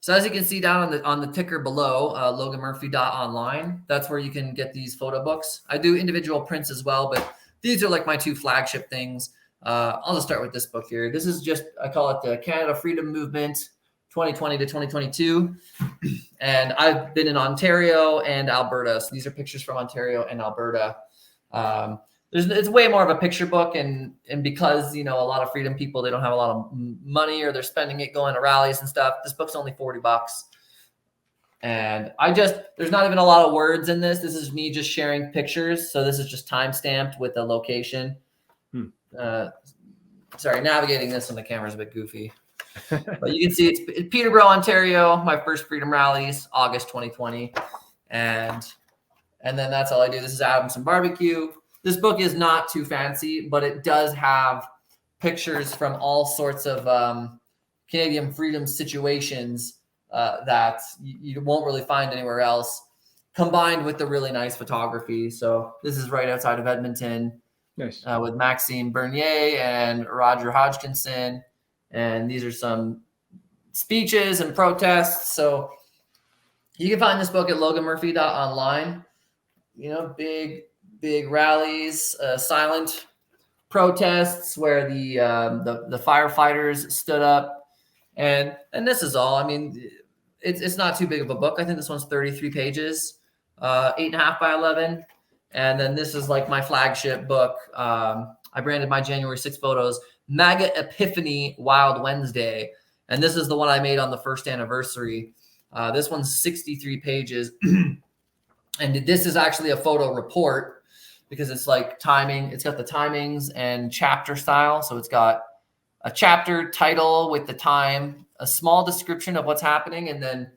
So as you can see down on the ticker below, loganmurphy.online, that's where you can get these photo books. I do individual prints as well, but these are like my two flagship things. I'll just start with this book here. This is just, I call it the Canada Freedom Movement 2020 to 2022. And I've been in Ontario and Alberta. So these are pictures from Ontario and Alberta. It's way more of a picture book. And because, a lot of freedom people, they don't have a lot of money, or they're spending it going to rallies and stuff. This book's only $40. And there's not even a lot of words in this. This is me just sharing pictures. So this is just time stamped with a location. Sorry, navigating this on the camera is a bit goofy. But you can see it's Peterborough, Ontario, my first freedom rallies, August 2020. And then that's all I do. This is Adamson Barbecue. This book is not too fancy, but it does have pictures from all sorts of Canadian freedom situations that you won't really find anywhere else, combined with the really nice photography. So this is right outside of Edmonton. Nice. With Maxime Bernier and Roger Hodgkinson. And these are some speeches and protests. So you can find this book at loganmurphy.online. Big rallies, silent protests where the firefighters stood up. And this is all. I mean, it's not too big of a book. I think this one's 33 pages, 8.5 by 11. And then this is like my flagship book. I branded my January 6th photos, MAGA Epiphany Wild Wednesday. And this is the one I made on the first anniversary. This one's 63 pages. And this is actually a photo report because it's like timing. It's got the timings and chapter style. So it's got a chapter title with the time, a small description of what's happening, and then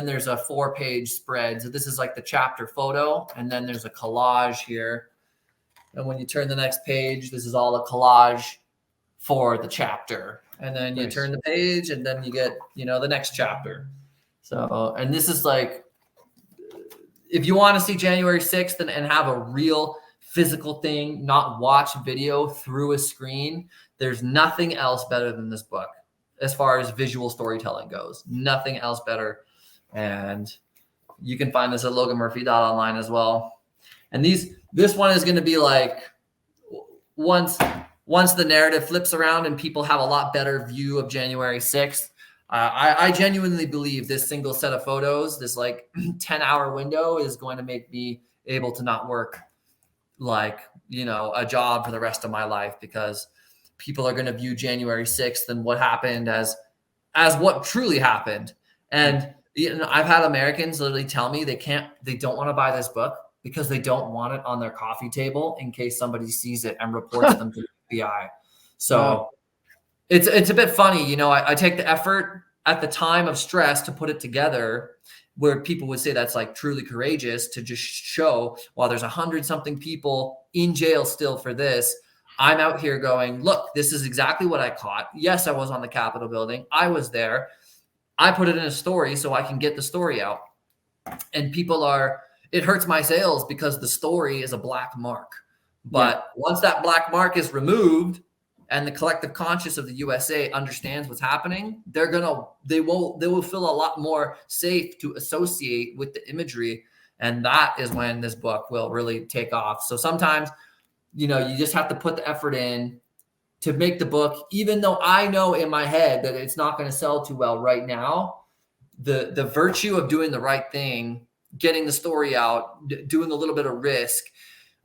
there's a 4-page spread. So this is like the chapter photo, and then there's a collage here. And when you turn the next page, this is all a collage for the chapter. And then you turn the page, and then you get, the next chapter. So, and this is like, if you want to see January 6th and have a real physical thing, not watch video through a screen, there's nothing else better than this book as far as visual storytelling goes. Nothing else better. And you can find this at loganmurphy.online as well. And this one is going to be like, once the narrative flips around and people have a lot better view of January 6th, I genuinely believe this single set of photos, this like 10-hour window, is going to make me able to not work like, a job for the rest of my life, because people are going to view January 6th and what happened as what truly happened. And I've had Americans literally tell me they don't want to buy this book because they don't want it on their coffee table in case somebody sees it and reports them to the FBI. So it's a bit funny. I take the effort at the time of stress to put it together, where people would say that's like truly courageous, to just show, while there's 100-something people in jail still for this, I'm out here going, look, this is exactly what I caught. Yes, I was on the Capitol building. I was there. I put it in a story so I can get the story out. And it hurts my sales because the story is a black mark. But once that black mark is removed and the collective conscious of the USA understands what's happening, they will feel a lot more safe to associate with the imagery. And that is when this book will really take off. So sometimes, you just have to put the effort in to make the book, even though I know in my head that it's not going to sell too well right now. The virtue of doing the right thing, getting the story out, doing a little bit of risk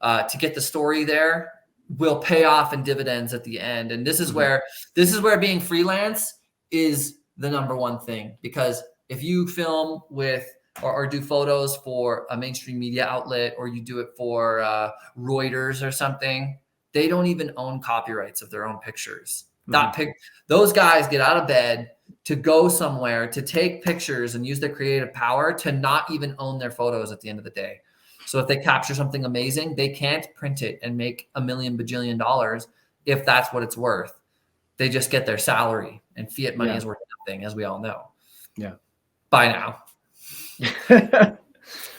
to get the story there will pay off in dividends at the end. And this is where being freelance is the number one thing, because if you film with or do photos for a mainstream media outlet, or you do it for Reuters or something, they don't even own copyrights of their own pictures. Those guys get out of bed to go somewhere to take pictures and use their creative power to not even own their photos at the end of the day. So if they capture something amazing, they can't print it and make $1 million bajillion dollars if that's what it's worth. They just get their salary, and fiat money is worth nothing, as we all know. Yeah. By now.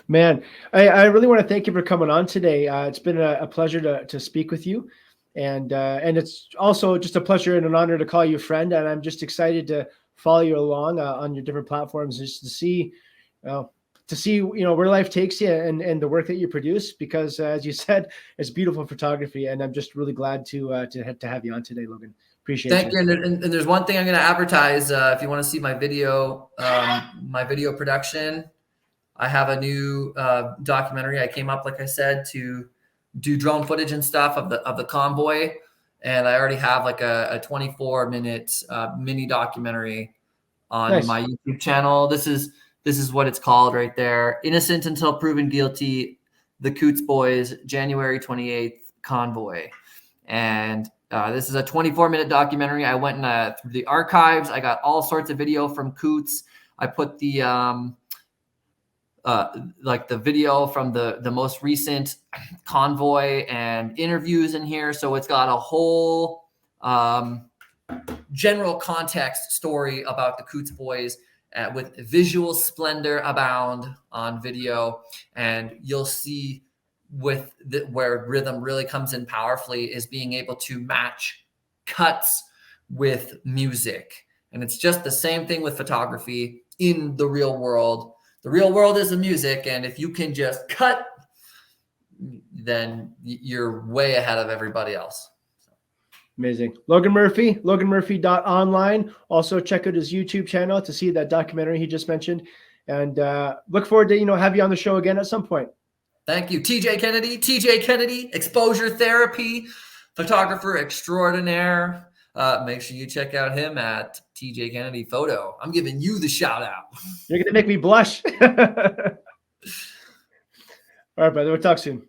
Man, I really want to thank you for coming on today. It's been a pleasure to speak with you. And it's also just a pleasure and an honor to call you a friend. And I'm just excited to follow you along on your different platforms, just to see where life takes you and the work that you produce, because as you said, it's beautiful photography. And I'm just really glad to have you on today, Logan. Appreciate it. Thank you. And there's one thing I'm going to advertise. If you want to see my video production, I have a new documentary. I came up, like I said, to do drone footage and stuff of the convoy. And I already have like a 24-minute mini documentary on my YouTube channel. This is what it's called right there. Innocent Until Proven Guilty, the Coutts Boys, January 28th convoy. And this is a 24-minute documentary. I went through the archives. I got all sorts of video from Coutts. I put the the video from the most recent convoy and interviews in here. So it's got a whole general context story about the Coutts Boys with visual splendor abound on video. And you'll see where rhythm really comes in powerfully is being able to match cuts with music. And it's just the same thing with photography in the real world. The real world is the music. And if you can just cut, then you're way ahead of everybody else. Amazing. Logan Murphy, loganmurphy.online. Also check out his YouTube channel to see that documentary he just mentioned. And look forward to, have you on the show again at some point. Thank you. TJ Kennedy, exposure therapy, photographer extraordinaire. Make sure you check out him at TJ Kennedy Photo. I'm giving you the shout out. You're going to make me blush. All right, brother. We'll talk soon.